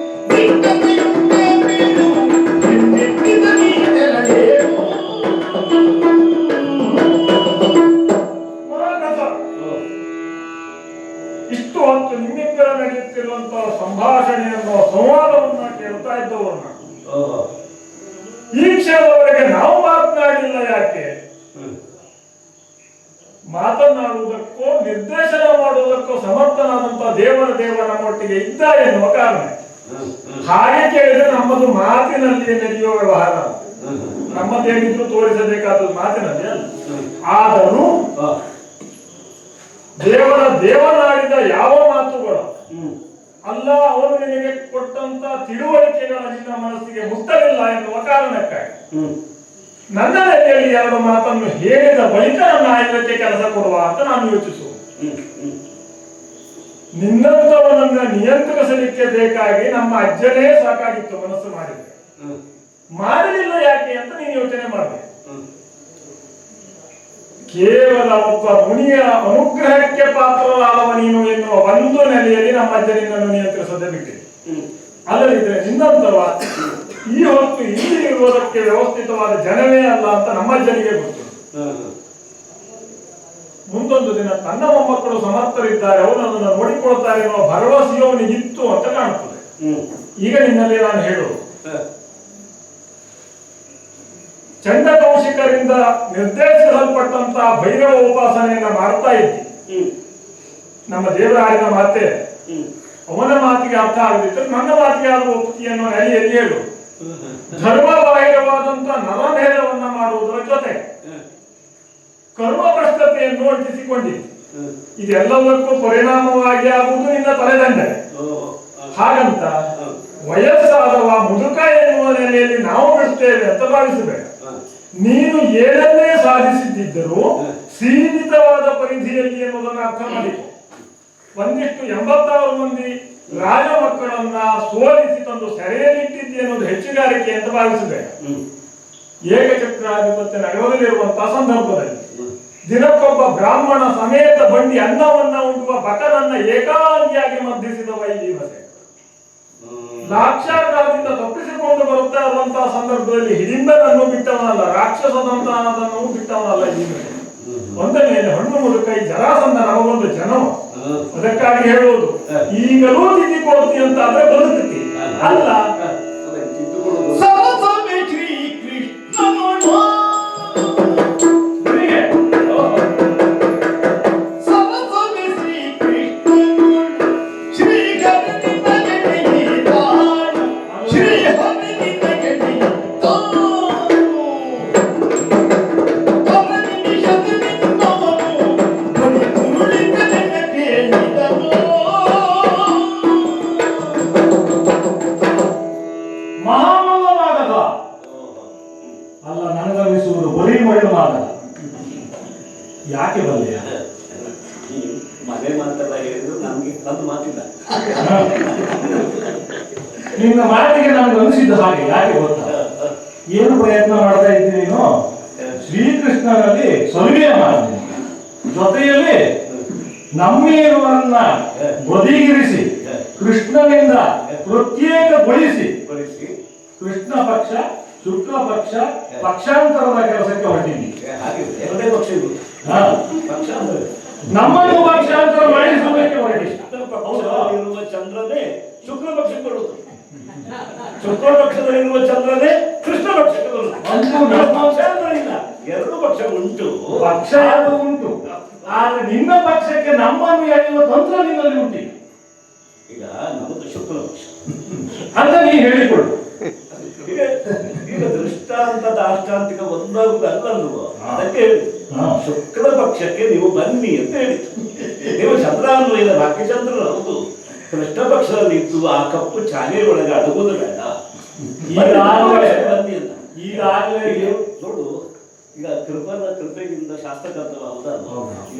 ನಿನ್ನತೆಯುಂಟೆ ಬೀಳು, ನಿನ್ನೆತ್ತಿದ ನೀನೆರಡೇನು. ಇಷ್ಟು ಹೊತ್ತು ನಿಮ್ಮಿಬ್ಬರ ನಡೆಯುತ್ತಿರುವಂತಹ ಸಂಭಾಷಣೆಯನ್ನು, ಸಂವಾದವನ್ನ ಕೇಳ್ತಾ ಇದ್ದವನ್ನ ಈ ಕ್ಷಣದವರೆಗೆ ನಾವು ಮಾತನಾಡಲಿಲ್ಲ. ಯಾಕೆ? ಮಾತನಾಡುವುದಕ್ಕೋ ನಿರ್ದೇಶನ ಮಾಡುವುದಕ್ಕೋ ಸಮರ್ಥನಾದಂತಹ ದೇವರ ನಮ್ಮೊಟ್ಟಿಗೆ ಇದ್ದ ಎನ್ನುವ ಕಾರಣ. ಹಾಗೆ ಕೇಳಿದ್ರೆ ನಮ್ಮದು ಮಾತಿನಲ್ಲಿ ನಡೆಯುವ ವ್ಯವಹಾರ, ನಮ್ಮದೇನಿದ್ರು ತೋರಿಸಬೇಕಾದ ಮಾತಿನಲ್ಲಿ ಅಲ್ಲ. ಆದರೂ ದೇವನಾಡಿದ ಯಾವ ಮಾತುಗಳು ಅಲ್ಲ, ಅವನು ನಿನಗೆ ಕೊಟ್ಟಂತ ತಿಳುವಳಿಕೆಗಳ ನಿನ್ನ ಮನಸ್ಸಿಗೆ ಮುಟ್ಟಲಿಲ್ಲ ಎನ್ನುವ ಕಾರಣಕ್ಕಾಗಿ ನನ್ನ ನೆಲೆಯಲ್ಲಿ ಎರಡು ಮಾತನ್ನು ಹೇಳಿದ ಬಳಿಕ ನನ್ನ ಆಯುಧಕ್ಕೆ ಕೆಲಸ ಕೊಡುವ ಅಂತ ನಾನು ಯೋಚಿಸುವುದು. ನಿನ್ನಂತವನನ್ನ ನಿಯಂತ್ರಿಸಲಿಕ್ಕೆ ಬೇಕಾಗಿ ನಮ್ಮ ಅಜ್ಜನೇ ಸಾಕಾಗಿತ್ತು ಮನಸ್ಸು ಮಾಡಲಿಲ್ಲ. ಯಾಕೆ ಅಂತ ನೀನು ಯೋಚನೆ ಮಾಡಬೇಕು. ಕೇವಲ ಒಬ್ಬ ಮುನಿಯ ಅನುಗ್ರಹಕ್ಕೆ ಪಾತ್ರರಾದವ ನೀನು ಎನ್ನುವ ಒಂದು ನೆಲೆಯಲ್ಲಿ ನಮ್ಮ ಅಜ್ಜ ನಿನ್ನನ್ನು ನಿಯಂತ್ರಿಸದೆ ಬಿಟ್ಟಿದೆ. ಅಲ್ಲದಿದ್ರೆ ನಿನ್ನಂತವ ಈ ಹೊತ್ತು ಇಲ್ಲಿ ಇರುವುದಕ್ಕೆ ವ್ಯವಸ್ಥಿತವಾದ ಜನವೇ ಅಲ್ಲ ಅಂತ ನಮ್ಮ ಅಜ್ಜನಿಗೆ ಗೊತ್ತು. ಮುಂದೊಂದು ದಿನ ತನ್ನ ಮೊಮ್ಮಕ್ಕಳು ಸಮರ್ಥರಿದ್ದಾರೆ, ಅವರು ಅದನ್ನು ನೋಡಿಕೊಳ್ತಾರೆ ಎನ್ನುವ ಭರವಸೆಯು ಅವನಿಗಿತ್ತು ಅಂತ ಕಾಣುತ್ತದೆ. ಈಗ ನಿನ್ನಲ್ಲಿ ನಾನು ಹೇಳುವುದು, ಚಂಡಕೌಶಿಕರಿಂದ ನಿರ್ದೇಶಿಸಲ್ಪಟ್ಟಂತಹ ಭೈರವ ಉಪಾಸನೆಯನ್ನ ಮಾಡ್ತಾ ಇದ್ದಿ. ನಮ್ಮ ದೇವರಾಯನ ಮಾತೆ ಅವನ ಮಾತಿಗೆ ಅರ್ಥ ಆಗದಿತ್ತು, ನನ್ನ ಮಾತಿಗೆ ಆಗುವ ಒಪ್ಪಿಗೆ ಅನ್ನೋ ನೆಲೆಯಲ್ಲಿ ಹೇಳು. ಧರ್ಮ ಬಾಹಿರವಾದಂತ ನರಭೇದವನ್ನ ಮಾಡುವುದರ ಜೊತೆ ಕರ್ಮ ಭ್ರಷ್ಟತೆಯನ್ನು ಅಟ್ಟಿಸಿಕೊಂಡಿದ್ದು. ಇದೆಲ್ಲದಕ್ಕೂ ಪರಿಣಾಮವಾಗಿ ಆಗುವುದು ನಿನ್ನ ತಲೆದಂಡೆ. ಹಾಗಂತ ವಯಸ್ಸಾದವ ಮುದುಕ ಎನ್ನುವ ನೆಲೆಯಲ್ಲಿ ನಾವು ಬಿಡ್ತೇವೆ ಅಂತ ಭಾವಿಸಬೇಡ. ನೀನು ಏನನ್ನೇ ಸಾಧಿಸಿದ್ದರೂ ಸೀಮಿತವಾದ ಪರಿಧಿಯಲ್ಲಿ ಎನ್ನುವುದನ್ನು ಅರ್ಥ ಮಾಡಿಕೊ. ಒಂದಿಷ್ಟು 86 ಮಂದಿ ರಾಜ ಮಕ್ಕಳನ್ನ ಸೋಲಿಸಿ ತಂದು ಸೆರೆಯಲ್ಲಿಟ್ಟಿದ್ದೆ ಎನ್ನುವುದು ಹೆಚ್ಚುಗಾರಿಕೆ ಅಂತ ಭಾವಿಸಬೇಡ. ಏಕಚಕ್ರಾಧಿಪತ್ಯ ನಡೆಯುವುದಲ್ಲಿರುವಂತಹ ಸಂದರ್ಭದಲ್ಲಿ ದಿನಕ್ಕೊಬ್ಬ ಬ್ರಾಹ್ಮಣ ಸಮೇತ ಬಂಡಿ ಅನ್ನವನ್ನ ಉಂಡುವ ಬಕನನ್ನ ಏಕಾಂಗಿಯಾಗಿ ಮರ್ದಿಸಿದವ ಈ ಭೀಮಸೇನ. ದಾಕ್ಷಾಗ್ರಹದಿಂದ ತಪ್ಪಿಸಿಕೊಂಡು ಬರುತ್ತಾ ಇರುವಂತಹ ಸಂದರ್ಭದಲ್ಲಿ ಹಿಡಿಂಬನನ್ನು ಬಿಟ್ಟವನಲ್ಲ, ರಾಕ್ಷಸ ಸಂತಾನದನ್ನು ಬಿಟ್ಟವನಲ್ಲ. ಈ ಒಂದ ಮೇಲೆ ಹಣ್ಣು ಮುದುಕ ಈ ಜರಾಸಂಧ ನಮಗೊಂದು ಜನವ. ಅದಕ್ಕಾಗಿ ಹೇಳುವುದು, ಈಗಲೂ ತಿದ್ದಿ ಕೊಡ್ತಿ ಅಂತ ಆದ್ರೆ ಬದುಕುತ್ತಿ ಅಲ್ಲ. ಸರಸಮೆ ಶ್ರೀ ಕೃಷ್ಣ ಅಲ್ಲ, ನನಗನ್ನಿಸುವುದು ಬರೀ ಮಣ್ಣು ಮಾಡ. ಯಾಕೆ ಬಲ್ಲೆಯ? ಮನೆ ಮಾತೆಲ್ಲ ಹೇಳಿದ್ರು ನಮ್ಗೆ ಅದು ಮಾತಿಲ್ಲ. ನಿನ್ನ ಮಾತಿಗೆ ನನಗೆ ಅನಿಸಿದ್ದು ಹಾಗೆ. ಯಾಕೆ ಗೊತ್ತಾ? ಏನು ಪ್ರಯತ್ನ ಮಾಡ್ತಾ ಇದ್ದೀನಿ ನೀನು? ಶ್ರೀಕೃಷ್ಣನಲ್ಲಿ ಸೊಲಿಗೆ ಮಾಡ್ತೀನಿ, ಜೊತೆಯಲ್ಲಿ ನಮ್ಮೀರುವನ್ನ ಬದಿಗಿರಿಸಿ ಕೃಷ್ಣನಿಂದ ಪ್ರತ್ಯೇಕಗೊಳಿಸಿ ಕೃಷ್ಣ ಪಕ್ಷ ಶುಕ್ಲ ಪಕ್ಷ ಪಕ್ಷಾಂತರದ ಕೆಲಸಕ್ಕೆ ಹೊರಟಿದ್ದೀನಿ. ಎರಡೇ ಪಕ್ಷ ನಮ್ಮನ್ನು ಪಕ್ಷಾಂತರ ಮಾಡಿಸುವುದಕ್ಕೆ ಹೊರಟಿಸಿ ಚಂದ್ರನೇ ಶುಕ್ಲ ಪಕ್ಷಕ್ಕೆ ಬರುವುದು. ಶುಕ್ಲ ಪಕ್ಷದಲ್ಲಿರುವ ಚಂದ್ರನೇ ಕೃಷ್ಣ ಪಕ್ಷಕ್ಕೆ ಬರುವುದು. ಒಂದು ನಮ್ಮ ಪಕ್ಷ ಅಂದ್ರೆ ಇಲ್ಲ, ಎರಡು ಪಕ್ಷ ಉಂಟು. ಪಕ್ಷ ಯಾವುದು ಉಂಟು, ಆದ್ರೆ ನಿನ್ನ ಪಕ್ಷಕ್ಕೆ ನಮ್ಮನ್ನು ಎಳೆಯುವ ತಂತ್ರ ನಿನ್ನಲ್ಲಿ ಉಂಟು. ಈಗ ನಮ್ಮದು ಶುಕ್ಲ ಪಕ್ಷ ಅಂತ ನೀ ಹೇಳಿಕೊಡು. ಈಗ ಈಗ ದೃಷ್ಟಾಂತ ದಾಷ್ಟಾಂತಿಕ ಒಂದಾಗುವುದಲ್ಲಲ್ವ, ಅದಕ್ಕೆ ಹೇಳಿ ಶುಕ್ಲ ಪಕ್ಷಕ್ಕೆ ನೀವು ಬನ್ನಿ ಅಂತ ಹೇಳಿತು. ನೀವು ಚಂದ್ರಾನ್ವಯದ ಭಾಗ್ಯಚಂದ್ರರು ಹೌದು, ಕೃಷ್ಣ ಪಕ್ಷದಲ್ಲಿ ಇದ್ದು ಆ ಕಪ್ಪು ಚಾಲೆ ಒಳಗೆ ಅಡಗುವುದು ಬೇಡ, ಬನ್ನಿ ಅಂತ. ಈಗಾಗಲೇ ನೋಡು, ಈಗ ಕೃಪೆಯಿಂದ ಶಾಸ್ತ್ರಕರ್ತವ ಹೌದಲ್ಲ,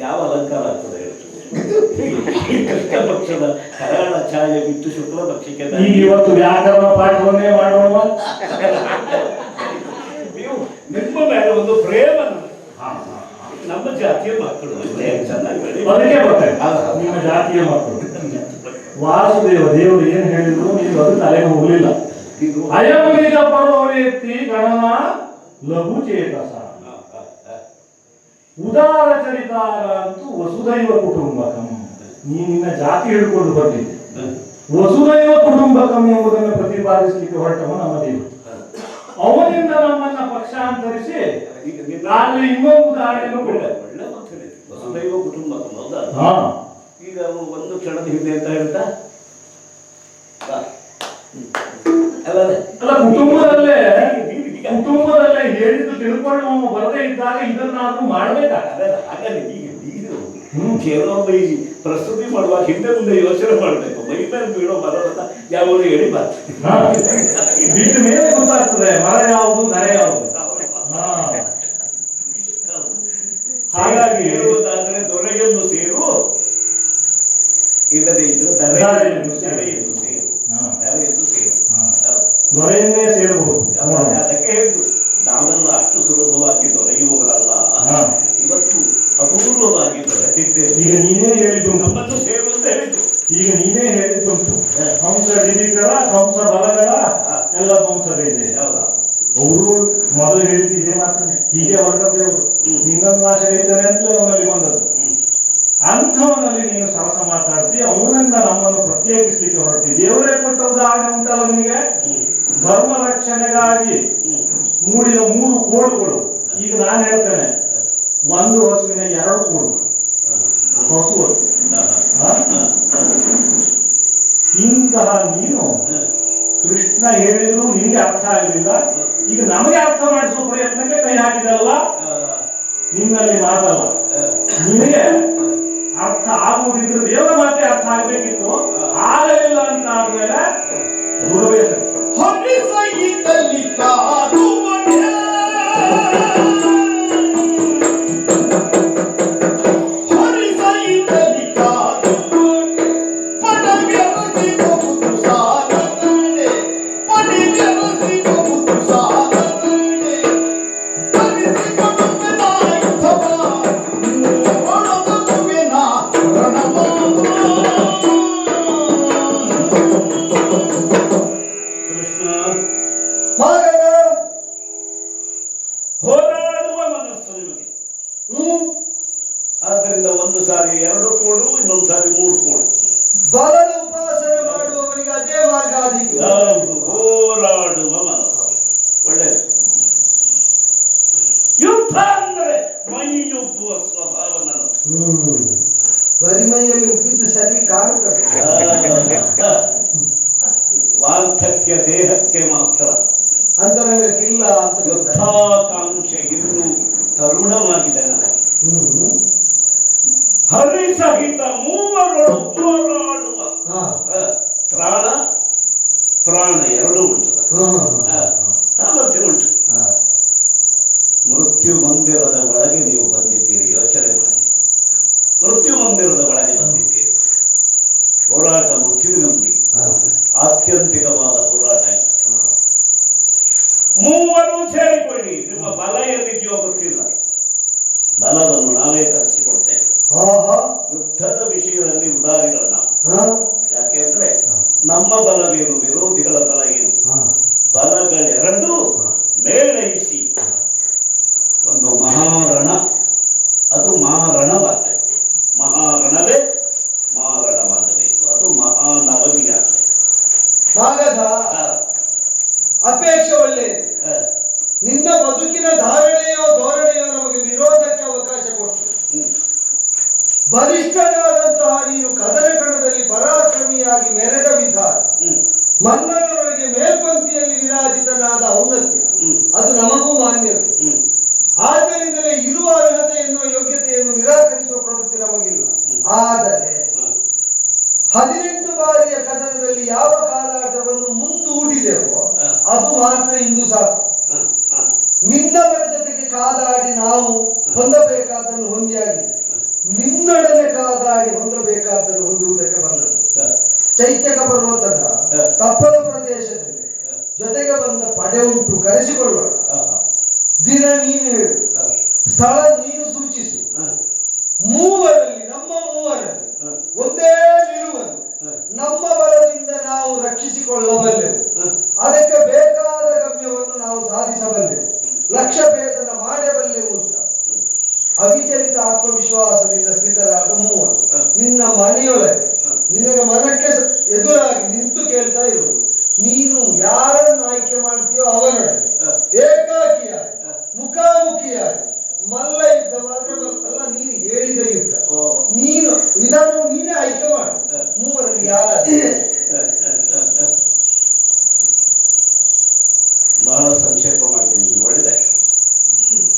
ಯಾವ ಅಲಂಕಾರ ಆಗ್ತದೆ ಹೇಳಿ. ಕೃಷ್ಣ ಪಕ್ಷದ ಕರಾಳ ಛಾಯೆ ಬಿಟ್ಟು ಶುಕ್ಲ ಪಕ್ಷಕ್ಕೆ ಈಗ ಇವತ್ತು ವ್ಯಾಕರಣ ಪಾಠವನ್ನೇ ಮಾಡೋಣ. ನೀವು ನಿಮ್ಮ ಮೇಲೆ ಒಂದು ಪ್ರೇಮ, ನಮ್ಮ ಜಾತಿಯ ಮಕ್ಕಳು ಚೆನ್ನಾಗಿ ಬೆಳಿ, ಅದಕ್ಕೆ ಬರ್ತಾರೆ ನಿಮ್ಮ ಜಾತಿಯ ಮಕ್ಕಳು. ವಾಸುದೇವ ದೇವರು ಏನ್ ಹೇಳಿದ್ರು ನೀವು ಅದು ತಲೆಗೆ ಹೋಗ್ಲಿಲ್ಲ. ಅಯಮೀಗ ಪರೋವೇತ್ತಿ ಗಣನ ಲಘು ಚೇತಸ ಉದಾರ ಚರಿತಾರ ಅಂತೂ ವಸುದೈವ ಕುಟುಂಬಕಂ. ನೀ ನಿನ್ನ ಜಾತಿ ಹಿಡ್ಕೊಂಡು ಬಂದಿದ್ದೆ. ವಸುದೈವ ಕುಟುಂಬಕಂ ಎಂಬುದನ್ನು ಪ್ರತಿಪಾದಿಸಲಿಕ್ಕೆ ಹೊರಟವ ನಮ್ಮ ದೇವರು. ಅವನಿಂದ ನಮ್ಮನ್ನ ಪಕ್ಷಾಂತರಿಸಿ ಅಲ್ಲಿ ಇನ್ನೊಂದು ಉದಾಹರಣೆಯನ್ನು ಕೊಡ. ವಸುದೈವ ಕುಟುಂಬಕಂ ಹೌದಾ? ಈಗ ಒಂದು ಕ್ಷಣದ ಹಿಂದೆ ಅಂತ ಹೇಳ್ತಾ ಅಲ್ಲ, ಕುಟುಂಬದಲ್ಲೇ ಹೇಳಿದ್ದು ತಿಳ್ಕೊಂಡು ಬರದೇ ಇದ್ದಾಗ ಇದನ್ನಾದ್ರೂ ಮಾಡ್ಬೇಕಾಗ್ತದೆ. ಹಾಗಾದ್ರೆ ಈಗ ಕೆಲವೊಮ್ಮೆ ಈ ಪ್ರಸ್ತುತಿ ಮಾಡುವಾಗ ಹಿಂದೆ ಮುಂದೆ ಯೋಚನೆ ಮಾಡ್ಬೇಕು. ಮೈ ಮೇಲೆ ಬೀಳೋ ಮರದ ಯಾವಾಗ ಹೇಳಿ ಬಿಟ್ಟ ಮೇಲೆ ಗೊತ್ತಾಗ್ತದೆ ಮರ ಯಾವುದು ನರೆ ಯಾವುದು. ಹಾಗಾಗಿ ಹೇಳುವುದಾದ್ರೆ ದೊರೆಯನ್ನು ಸೇರು, ಇಲ್ಲದೆ ಇದ್ರು ದರೆಯನ್ನು ಸೇರು. ದೊರೆಯನ್ನೇ ಸೇರಬಹುದು. ಅದಕ್ಕೆ ಹೇಳಿದ್ರು, ನಾವೆಲ್ಲ ಅಷ್ಟು ಸುಲಭವಾಗಿ ದೊರೆಯುವವರಲ್ಲ, ಇವತ್ತು ಅಪೂರ್ವವಾಗಿ ದೊರೆತಿದ್ದೇವೆ. ಈಗ ನೀನೇ ಹೇಳಿದ್ದು ನಮ್ಮನ್ನು ಸೇರು ಅಂತ ಹೇಳಿದ್ರು. ಈಗ ನೀನೇ ಹೇಳಿದ್ದುಂಟು, ಹಂಸ ಡಿಬಿಕರ ಹಂಸ ಬಲಗಳ ಎಲ್ಲ ಹಂಸರಿದೆ. ಅವರು ಮೊದಲು ಹೇಳಿದ್ದೆ ಮಾತ್ರನೇ, ಹೀಗೆ ಹೊರಟದ್ದೇವರು ನಿನ್ನನ್ನು ನಾಶ ಹೇಳಿದ್ದಾನೆ ಅಂತಲೇ ಅವನಲ್ಲಿ ಬಂದದ್ದು. ಅಂಥವನಲ್ಲಿ ನೀನು ಸರಸ ಮಾತಾಡ್ತಿ, ಅವನಿಂದ ನಮ್ಮನ್ನು ಪ್ರತ್ಯೇಕಿಸ್ಲಿಕ್ಕೆ ಹೊರಟಿ. ದೇವರೇ ಕೊಟ್ಟ ಉದಾಹರಣೆ ಉಂಟಲ್ಲ ನಿನಗೆ. ಧರ್ಮ ರಕ್ಷಣೆಗಾಗಿ ಮೂಡಿದ 3 ಕೋಡುಗಳು. ಈಗ ನಾನು ಹೇಳ್ತೇನೆ, ಒಂದು ಹಸುವಿನ 2 ಕೋಡುಗಳು, ಹಸು. ಇಂತಹ ನೀನು ಕೃಷ್ಣ ಹೇಳಿದ್ರು ನಿನ್ಗೆ ಅರ್ಥ ಆಗಲಿಲ್ಲ, ಈಗ ನಮಗೆ ಅರ್ಥ ಮಾಡಿಸುವ ಪ್ರಯತ್ನಕ್ಕೆ ಕೈ ಹಾಕಿದಲ್ಲ. ನಿನ್ನಲ್ಲಿ ಮಾತಲ್ಲ, ನಿನಗೆ ಅರ್ಥ ಆಗುವುದಿದ್ರೆ ದೇವರ ಮಾತೆ ಅರ್ಥ ಆಗ್ಬೇಕಿತ್ತು, ಆಗಲಿಲ್ಲ ಅಂತ ಆದ್ಮೇಲೆ ದುರ್ವೇಶ ಹೋರಾಡುವ ಮನಸ್ಸು ನಿಮಗೆ. ಆದ್ದರಿಂದ ಒಂದು ಸಾರಿ 2 ಕೋಡು, ಇನ್ನೊಂದು ಸಾರಿ 3 ಕೋಡು. ಬಲದ ಉಪಾಸನೆ ಮಾಡುವವರಿಗೆ ಅದೇ ಮಾರ್ಗ ಆದೀತು. ಹೋರಾಡುವ ಮನಸ್ಸು ಒಳ್ಳೆಯದು. ಯುದ್ಧ ಅಂದರೆ ಮೈಯುಬ್ಬುವ ಸ್ವಭಾವ ನನ್ನದು. ಬರಿಮೈಯಲ್ಲಿ ಉಬ್ಬಿದ್ದು ಸರಿ ಕಾಣುತ್ತದೆ. ವಾರ್ಧಕ್ಯ ದೇಹಕ್ಕೆ ಮಾತ್ರ, ಅಂತರಂಗಕ್ಕಿಲ್ಲ ಅಂತ. ಯುದ್ಧಾಕಾಂಕ್ಷೆ ಇನ್ನೂ ತರುಣವಾಗಿದೆ ನನಗೆ. ಹರಿಸಹಿತ ಮೂವರೊಳು ಹೋರಾಡುವ ತ್ರಾಣ ಪ್ರಾಣ ಎರಡೂ ಉಂಟು, ಸಾಮರ್ಥ್ಯ ಉಂಟು. ಮೃತ್ಯು ಮಂದಿರದ ಒಳಗೆ ನೀವು ಬಂದಿದ್ದೀರಿ, ಯೋಚನೆ ಮಾಡಿ. ಮೃತ್ಯು ಮಂದಿರದ ಒಳಗೆ ಬಂದಿದ್ದೀರಿ. ಹೋರಾಟ ಮೃತ್ಯುವಿನೊಂದಿಗೆ ಆತ್ಯಂತಿಕವಾದ ಹೋರಾಟ ಇತ್ತು. ಮೂವರು ಸೇರಿಕೊಳ್ಳಿ. ನಿಮ್ಮ ಬಲ ಎಲ್ಲಿದೆಯೋ ಗೊತ್ತಿಲ್ಲ, ಬಲವನ್ನು ನಾವೇ ತರಿಸಿಕೊಡ್ತೇವೆ. ಯುದ್ಧದ ವಿಷಯದಲ್ಲಿ ಉದಾಹರಣೆ ನಾವು. ಯಾಕೆಂದ್ರೆ ನಮ್ಮ ಬಲವೇನು, ವಿರೋಧಿಗಳ ಬಲ ಏನು, ಬಲಗಳೆರಡು ಮೇಳೈಸಿ ಒಂದು ಮಹಾರಣ, ಅದು ಮಾರಣವಾಗಬೇಕು. ಮಹಾರಣವೇ ಮಾರಣವಾಗಬೇಕು, ಅದು ಮಹಾನವಮಿಯಾಗಬೇಕು. ಭಾಗದ ಅಪೇಕ್ಷೆ ಒಳ್ಳೆಯದು. ಹ. ನಿನ್ನ ಬದುಕಿನ ಧಾರಣೆಯೋ ಧೋರಣೆಯೋ ನಮಗೆ ವಿರೋಧಕ್ಕೆ ಅವಕಾಶ ಕೊಟ್ಟು ಬಲಿಷ್ಠನಾದಂತಹ ನೀನು ಕದನ ಕಣದಲ್ಲಿ ಪರಾಕ್ರಮಿಯಾಗಿ ಮೆರೆದ ವಿಧಾನ, ಮನ್ನನೊಳಗೆ ಮೇಲ್ಪಂಕ್ತಿಯಲ್ಲಿ ವಿರಾಜಿತನಾದ ಔನ್ನತ್ಯ, ಅದು ನಮಗೂ ಮಾನ್ಯವೇ. ಆದ್ದರಿಂದಲೇ ಇರುವ ಅರ್ಹತೆಯನ್ನು ಯೋಗ್ಯತೆಯನ್ನು ನಿರಾಕರಿಸುವ ಪ್ರವೃತ್ತಿ ನಮಗಿಲ್ಲ. ಆದರೆ 18 ಬಾರಿಯ ಕದನದಲ್ಲಿ ಯಾವ ಕಾಲಾಟವನ್ನು ಮುಂದೂಡಿದೆವೋ ಅದು ಮಾತ್ರ ಇಂದು ಸಾಕು. ನಿನ್ನವರ ಜೊತೆಗೆ ಕಾದಾಡಿ ನಾವು ಹೊಂದಬೇಕಾದ್ದನ್ನು ಹೊಂದಿಯಾಗಿದೆ, ನಿನ್ನೊಡನೆ ಕಾದಾಡಿ ಹೊಂದಬೇಕಾದ್ದನ್ನು ಹೊಂದುವುದಕ್ಕೆ ಬಂದದ್ದು. ಚೈತ್ಯಕ ಪರ್ವತದ ತಪ್ಪಲ ಪ್ರದೇಶದಲ್ಲಿ ಜೊತೆಗೆ ಬಂದ ಪಡೆ ಉಂಟು, ಕರೆಸಿಕೊಳ್ಳೋಣ. ದಿನ ನೀನು ಹೇಳು, ಸ್ಥಳ ನೀನು ಸೂಚಿಸು. ಮೂವರಲ್ಲಿ, ನಮ್ಮ ಮೂವರಲ್ಲಿ ಒಂದೇ ನಿಲುವನ್ನು ನಮ್ಮ ಬಲದಿಂದ ನಾವು ರಕ್ಷಿಸಿಕೊಳ್ಳಬಲ್ಲೆವು. ಅದಕ್ಕೆ ಬೇಕಾದ ಗಮ್ಯವನ್ನು ನಾವು ಸಾಧಿಸಬಲ್ಲೆವು, ಲಕ್ಷ್ಯ ಭೇದನ ಮಾಡಬಲ್ಲೆವು ಅಂತ ಅವಿಚಲಿತ ಆತ್ಮವಿಶ್ವಾಸದಿಂದ ಸ್ಥಿತರಾದ ಮೂವರು ನಿನ್ನ ಮನೆಯೊಳಗೆ ನಿನಗೆ ಮನಕ್ಕೆ ಎದುರಾಗಿ ನಿಂತು ಕೇಳ್ತಾ ಇರುವುದು, ನೀನು ಯಾರನ್ನು ಆಯ್ಕೆ ಮಾಡ್ತೀಯೋ ಅವನೊಡನೆ ಏಕಾಕಿಯಾಗಿ ಮುಖಾಮುಖಿಯಾಗಿ ಮಲ್ಲ ಯುದ್ಧ ಮಾತ್ರ ಅಲ್ಲ, ನೀನು ಹೇಳಿದ ಯುದ್ಧ, ನೀನು ವಿಧಾನವು ನೀನೇ ಆಯ್ಕೆ ಮಾಡು. ಮೂವರಲ್ಲಿ ಯಾರ ಬಹಳ ಸಂಕ್ಷೇಪ ಮಾಡಿದ್ದೀನಿ, ಒಳ್ಳೆದಾಯ್ತು.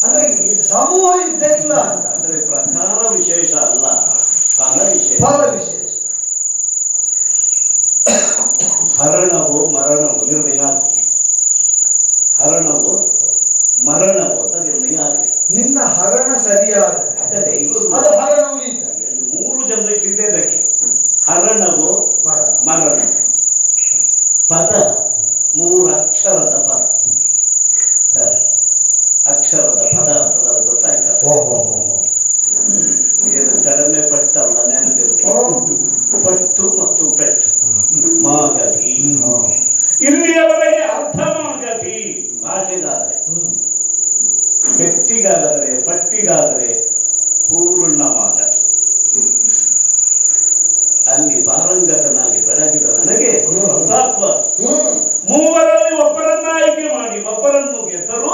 ಅಂದ್ರೆ ಸಮೂಹ ಯುದ್ಧ ಇಲ್ಲ ಅಂತ, ಅಂದ್ರೆ ಪ್ರಕಾರ ವಿಶೇಷ ಅಲ್ಲ, ಫಲ ವಿಶೇಷ. ಫಲ ವಿಶೇಷ. ಹರಣವೋ ಮರಣವೋ ನಿರ್ಣಯ ಆಗಿದೆ, ಹರಣವೋ ಮರಣವೋ ಅಂತ ನಿರ್ಣಯ ಆಗಿದೆ. ನಿನ್ನ ಹರಣ ಸರಿಯಾದ ಅದು ಹರಣ ಉಳಿತ. 3 ಜನ ಇಟ್ಟಿದ್ದಕ್ಕೆ ಹರಣವೋ ಮರಣ ಪದ 3 ಅಕ್ಷರದ ಪದ, ಅಕ್ಷರದ ಪದ ಅಂತದ ಗೊತ್ತಾಯ್ತಲ್ಲ. ಏನು ಕಡಿಮೆ ಪಟ್ಟಲ್ಲ, ನೆನಪಿರಲಿ. ಪಟ್ಟು ಮತ್ತು ಪೆಟ್ಟು, ಮಾಗಧಿ. ಇಲ್ಲಿಯವರೆಗೆ ಅರ್ಥ ಮಾಗಧಿ ಭಾಷೆಗಾದರೆ, ಪೆಟ್ಟಿಗಾದರೆ ಪಟ್ಟಿಗಾದರೆ ಪೂರ್ಣ ಮಾಗಧಿ. ಅಲ್ಲಿ ಪಾರಂಗತನಾಗಿ ಬೆಳಗಿದ ನನಗೆ ಮೂವರಲ್ಲಿ ಒಬ್ಬರನ್ನ ಆಯ್ಕೆ ಮಾಡಿ ಒಬ್ಬರನ್ನು ಗೆದ್ದರು,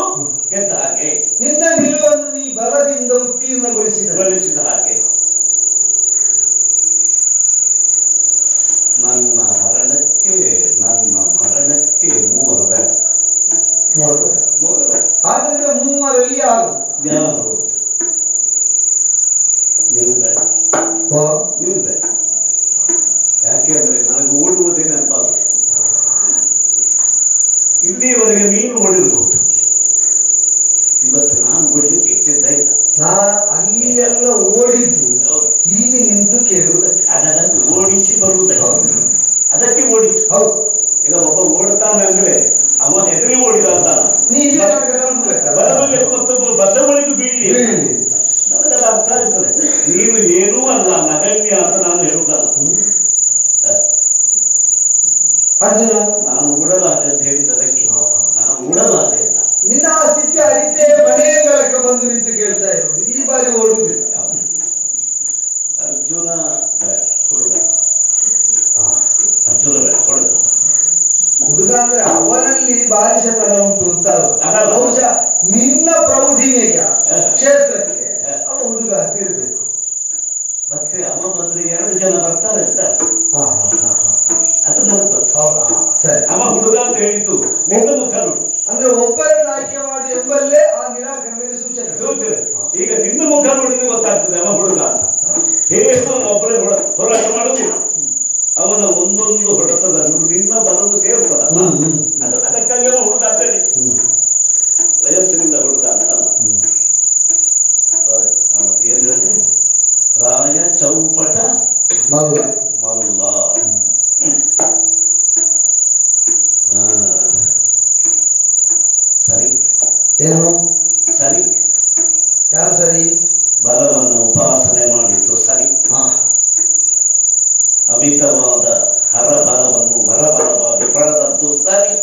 ಗೆದ್ದ ಹಾಗೆ ನಿನ್ನ ನಿಲುವನ್ನು ನೀ ಬಲದಿಂದ ಉತ್ತೀರ್ಣಗೊಳಿಸಿದ ಹಾಗೆ ನನ್ನ ಹರಣಕ್ಕೆ ನನ್ನ ಮರಣಕ್ಕೆ ಮೂವರು ಬೇಡ. ಆದ್ರಿಂದ ಮೂವರಲ್ಲಿ ಯಾರು ನೀವು ಬೇಡ, ನೀವು ಬೇಡ. ಯಾಕೆಂದ್ರೆ ನನಗೆ ಓಡುವುದೇ ನೆನಪಾಗುತ್ತೆ. ಇಲ್ಲಿಯವರೆಗೆ ನೀನು ಓಡಿರ್ಬಹುದು, ಇವತ್ತು ನಾನು ಓಡಲಿಕ್ಕೆ ಸಿದ್ಧ ಇಲ್ಲ. ಅಲ್ಲೆಲ್ಲ ಓಡಿದ್ದು ಇಲ್ಲಿ ನಿಂತು ಕೇಳುವುದಕ್ಕೆ, ಅದನ್ನು ಓಡಿಸಿ ಬರುವುದಕ್ಕೆ, ಅದಕ್ಕೆ ಓಡಿತು. ಹೌದು. ಈಗ ಒಬ್ಬ ಓಡ್ತಾನೆ ಅಂದ್ರೆ ಅವ ಎದುರಿ ಓಡಿದ ಅಂತಲ್ಲ, ಮತ್ತೊಬ್ಬ ಬಸವಳಿದು ಬೀಳಿ ನನಗದ ಅರ್ಥ ಆಗ್ತದೆ. ನೀನು ಏನೂ ಅಲ್ಲ, ನಗಣ್ಯ ಅಂತ ನಾನು ಹೇಳುವುದಲ್ಲ. ಅರ್ಜುನ, ನಾನು ಉಡಲಾರೆ ಅಂತ ಹೇಳಿದ್ದದಕ್ಕೆ ನಾನು ಉಡಲಾರೆ ಅಂತ. ನಿನ್ನ ಆ ಸ್ಥಿತಿ ಅರಿತೇ ಮನೆಯಂಗಳಕ್ಕೆ ಬಂದು ನಿಂತು ಕೇಳ್ತಾ ಇರೋದು, ಈ ಬಾರಿ ಓಡುವುದಿಲ್ಲ. ಅರ್ಜುನ ಬೇಡ, ಹುಡುಗ. ಅರ್ಜುನ ಬೇಡ, ಹುಡುಗ. ಹುಡುಗ ಅಂದ್ರೆ ಅವನಲ್ಲಿ ಬಾಲಿಶತನ ಉಂಟು ಅಂತ ಬಹುಶಃ ನಿನ್ನ ಪ್ರೌಢಿಮೆಗೆ ಕ್ಷೇತ್ರಕ್ಕೆ ಅವ ಹುಡುಗ ಅಂತ ಇರ್ಬೇಕು. ಮತ್ತೆ ಅವ ಬಂದ್ರೆ 2 ಜನ ಬರ್ತಾರೆ ಅಂತ ಅದನ್ನ ಸರಿ. ಅವ ಹುಡುಗ ಅಂತ ಹೇಳಿದ್ದು ನಿನ್ನ ಮುಖ ನೋಡಿ. ಅಂದ್ರೆ ಒಬ್ಬರನ್ನ ಆಯ್ಕೆ ಮಾಡಿ ಎಂಬಲ್ಲೇ ಆ ನಿರಾಕರಣೆಗೆ ಸೂಚನೆ. ಈಗ ನಿನ್ನ ಮುಖ ನೋಡಿದ್ರೆ ಗೊತ್ತಾಗ್ತದೆ ಅವ ಹುಡುಗ ಅಂತ. ಹೇಗೆ ಒಬ್ಬರೇ ಹೋರಾಟ ಮಾಡುವುದಿಲ್ಲ, ಅವನ ಒಂದೊಂದು ಹೊಡೆತದನ್ನು ನಿನ್ನ ಬಲವು ಸೇರ್ತದ. ಅದಕ್ಕಾಗಿ ಅವನು ಹುಡುಗ ಅಂತ ಹೇಳಿ, ವಯಸ್ಸಿನಿಂದ ಹುಡುಗ ಅಂತಲ್ಲ. ಏನ್ ಹೇಳಿ, ರಾಯ ಚೌಪಟ ಮಲ್ಲ. ಸರಿ, ಏನು ಸರಿ, ಯಾರು ಸರಿ? ಬಲವನ್ನು ಉಪಾಸನೆ ಮಾಡಿದ್ದು ಸರಿ. ಅಮಿತವಾದ ಹರಬಲವನ್ನು ವರಬಲವಾಗಿ ಪಡೆದದ್ದು ಸರಿ.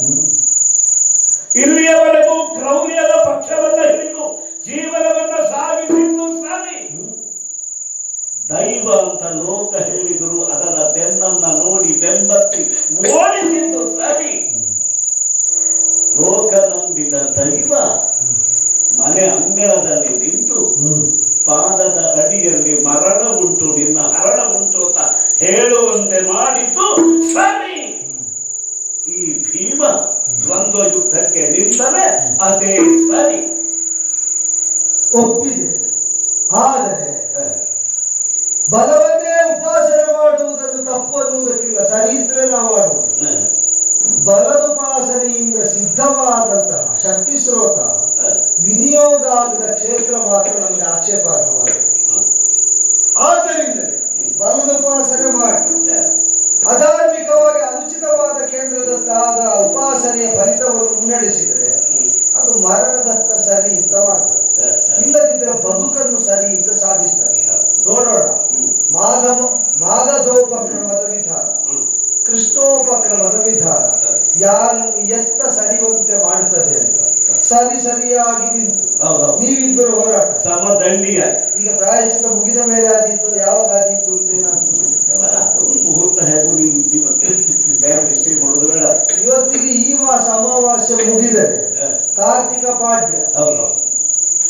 ಇಲ್ಲಿಯವರೆಗೂ ಕ್ರೌರ್ಯದ ಪಕ್ಷವನ್ನ ಹಿಡಿದು ಜೀವನವನ್ನ ಸಾಗಿಸಿದ್ದು ಸರಿ. ದೈವ ಅಂತ ಲೋಕ ಹೇಳಿದರು ಅದರ ಬೆನ್ನನ್ನ ನೋಡಿ ಬೆಂಬತ್ತಿ ಓಡಿಸಿದ್ದು ಸರಿ. ಲೋಕ ನಂಬಿದ ದೈವ ಮನೆ ಅಂಗಳದಲ್ಲಿ ನಿಂತು ಪಾದದ ಅಡಿಯಲ್ಲಿ ಮರಣ ಉಂಟು ನಿನ್ನ ಹರಣ ಉಂಟು ಅಂತ ಹೇಳುವಂತೆ ಮಾಡಿದ್ದು ಸರಿ. ಈ ಭೀಮ ದ್ವಂದ್ವ ಯುದ್ಧಕ್ಕೆ ನಿಂತರೆ ಅದೇ ಸರಿ. ಒಪ್ಪಿದೆ. ಆದರೆ ಬಲವನ್ನೇ ಉಪಾಸನೆ ಮಾಡುವುದನ್ನು ತಪ್ಪು ಅನ್ನುವುದಕ್ಕಿಲ್ಲ, ಸರಿ ಇದ್ರೆ ನಾವು ಮಾಡುವುದು. ಬಲದುಪಾಸನೆಯಿಂದ ಸಿದ್ಧವಾದಂತಹ ಶಕ್ತಿ ಸ್ರೋತ ವಿನಿಯೋಗ ಆಗದ ಕ್ಷೇತ್ರ ಮಾತ್ರ ನಮಗೆ ಆಕ್ಷೇಪಾರ್ಹವಾಗಿದೆ. ಆದ್ದರಿಂದ ಬಲದುಪಾಸನೆ ಮಾಡಿ ಅಧಾರ್ಮಿಕವಾಗಿ ಅನುಚಿತವಾದ ಕೇಂದ್ರದತ್ತಾದ ಉಪಾಸನೆಯ ಫಲಿತವನ್ನು ಮುನ್ನಡೆಸಿದರೆ ಅದು ಮರಣದತ್ತ ಸರಿ ಅಂತ ಮಾಡ್ತದೆ. ಇಲ್ಲದಿದ್ದರೆ ಬದುಕನ್ನು ಸರಿ ಅಂತ ಸಾಧಿಸ್ತಾರೆ. ನೋಡೋಣ, ಮಾಗಧೋಪಕ್ರಮದ ವಿಧಾನ, ಕೃಷ್ಣೋಪಕ್ರಮದ ವಿಧಾನ ಯಾರನ್ನು ಎತ್ತ ಸರಿಯುವಂತೆ ಮಾಡುತ್ತದೆ ಅಂತ. ಸರಿಯಾಗಿ ನಿಂತು ನೀವಿಬ್ಬರು ಹೋರಾಟ ಸಮದಂಡಿಯ. ಈಗ ಪ್ರಾಯಶ್ಚಿತ ಮುಗಿದ ಮೇಲೆ ಆದೀತು, ಯಾವಾಗ ಆದೀತು ಅಂತ ಮುಹೂರ್ತ ಹೇಗೂ ನೀವು ಮತ್ತೆ ಬೇರೆ ವಿಷಯ ಮಾಡೋದು ಬೇಡ. ಇವತ್ತಿಗೆ ಈ ಮಾಸ ಅಮಾವಾಸ್ಯೆ ಮುಗಿದರೆ ಕಾರ್ತಿಕ ಪಾಡ್ಯ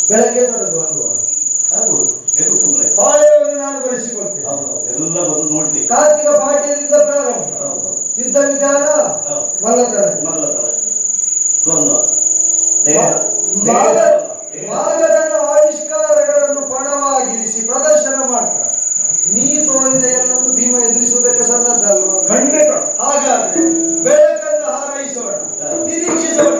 ಬೆಳಗ್ಗೆ ತೊಡಗು ಅಲ್ವಾ? ಆಗ್ಬೋದು, ಏನು ಸುಮ್ಮನೆ ಪಾಳೆಯವನ್ನು ನಾನು ಬರೆಸಿಕೊಳ್ತೇನೆ. ಎಲ್ಲ ಬಂದು ನೋಡಿ. ಕಾರ್ತಿಕ ಪಾಡ್ಯದಿಂದ ಪ್ರಾರಂಭ, ಯುದ್ಧ ವಿಧಾನ ಮಲ್ಲತರ ಮಾಗಧನ ಆವಿಷ್ಕಾರಗಳನ್ನು ಪಣವಾಗಿರಿಸಿ ಪ್ರದರ್ಶನ ಮಾಡ್ತಾರೆ. ನೀ ತೋರಿದ ಎಲ್ಲನ್ನು ಭೀಮ ಎದುರಿಸುವುದಕ್ಕೆ ಸನ್ನದ್ಧ ಅಲ್ವಾ? ಖಂಡಿತ. ಹಾಗಾದ್ರೆ ಬೆಳಕನ್ನು ಹಾರೈಸೋಣ, ನಿರೀಕ್ಷಿಸೋಣ.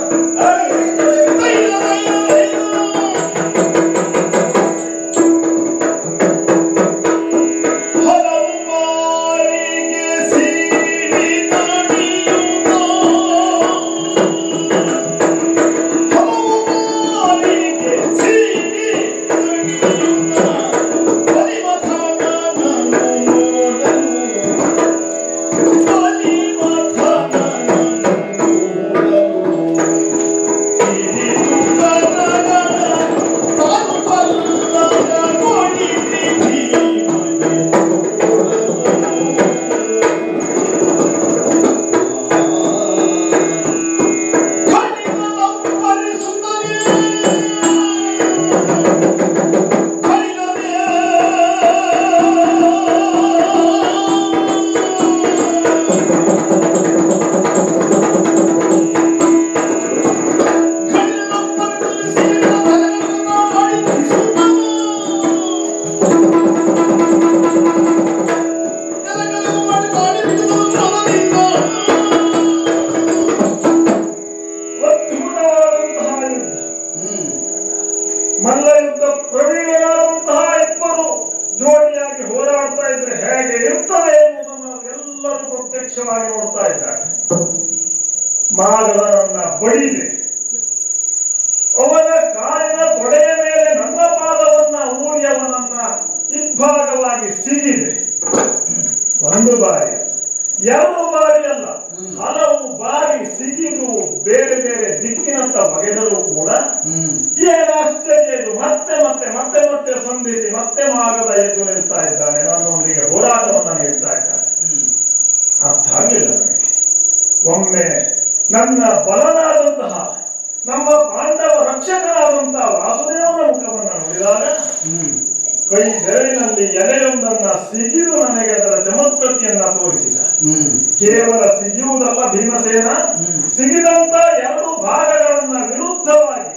ಮಲ್ಲ ಯುದ್ಧ ಪ್ರವೀಣರಾದಂತಹ ಇಬ್ಬರು ಜೋಡಿಯಾಗಿ ಹೋರಾಡ್ತಾ ಇದ್ರೆ ಹೇಗೆ ಇರ್ತದೆ ಎನ್ನುವುದನ್ನು ಎಲ್ಲರೂ ಪ್ರತ್ಯಕ್ಷವಾಗಿ ನೋಡ್ತಾ ಇದ್ದಾರೆ. ಮಾಗಧನನ್ನ ಬಡಿದೆ, ಅವನ ಕಾಲಿನ ತೊಡೆಯ ಮೇಲೆ ನನ್ನ ಪಾದವನ್ನ ಊರಿ ಅವನನ್ನ ಇಬ್ಬಾಗವಾಗಿ ಸಿಗಿದೆ. ಒಂದು ಬಾರಿ, ಎರಡು ಬಾರಿ ಅಲ್ಲ, ಹಲವು ಬಾರಿ ಸಿಗಿದು ಬೇರೆ ಬೇರೆ ದಿಕ್ಕಿನಂತ ಬಗೆದರೂ ಕೂಡ ಏನು ಆಶ್ಚರ್ಯ ಇದು, ಮತ್ತೆ ಮತ್ತೆ ಮತ್ತೆ ಮತ್ತೆ ಸಂಧಿಸಿ ಮತ್ತೆ ಮಾಗಧ ಎದ್ದು ನಿಲ್ತಾ ಇದ್ದಾನೆ, ನನ್ನೊಂದಿಗೆ ಹೋರಾಟವನ್ನ ನೀಡ್ತಾ ಇದ್ದಾನೆ. ಅರ್ಥ ಆಗಲಿಲ್ಲ ನನಗೆ. ಒಮ್ಮೆ ನನ್ನ ಬಲನಾದಂತಹ ನಮ್ಮ ಪಾಂಡವ ರಕ್ಷಕರಾದಂತಹ ವಾಸುದೇವನ ಮುಖವನ್ನ ನೋಡಿದಾಗ ಕೈ ಬೆರಳಿನಲ್ಲಿ ಎಲೆಯೊಂದನ್ನ ಸಿಗಿದು ನನಗೆ ಅದರ ಚಮತ್ಕೃತಿಯನ್ನ ತೋರಿಸಿದ. ಕೇವಲ ಸಿಗಿಯುವುದಲ್ಲ ಭೀಮಸೇನ, ಸಿಗಿದಂತ ಎರಡು ಭಾಗಗಳನ್ನ ವಿರುದ್ಧವಾಗಿ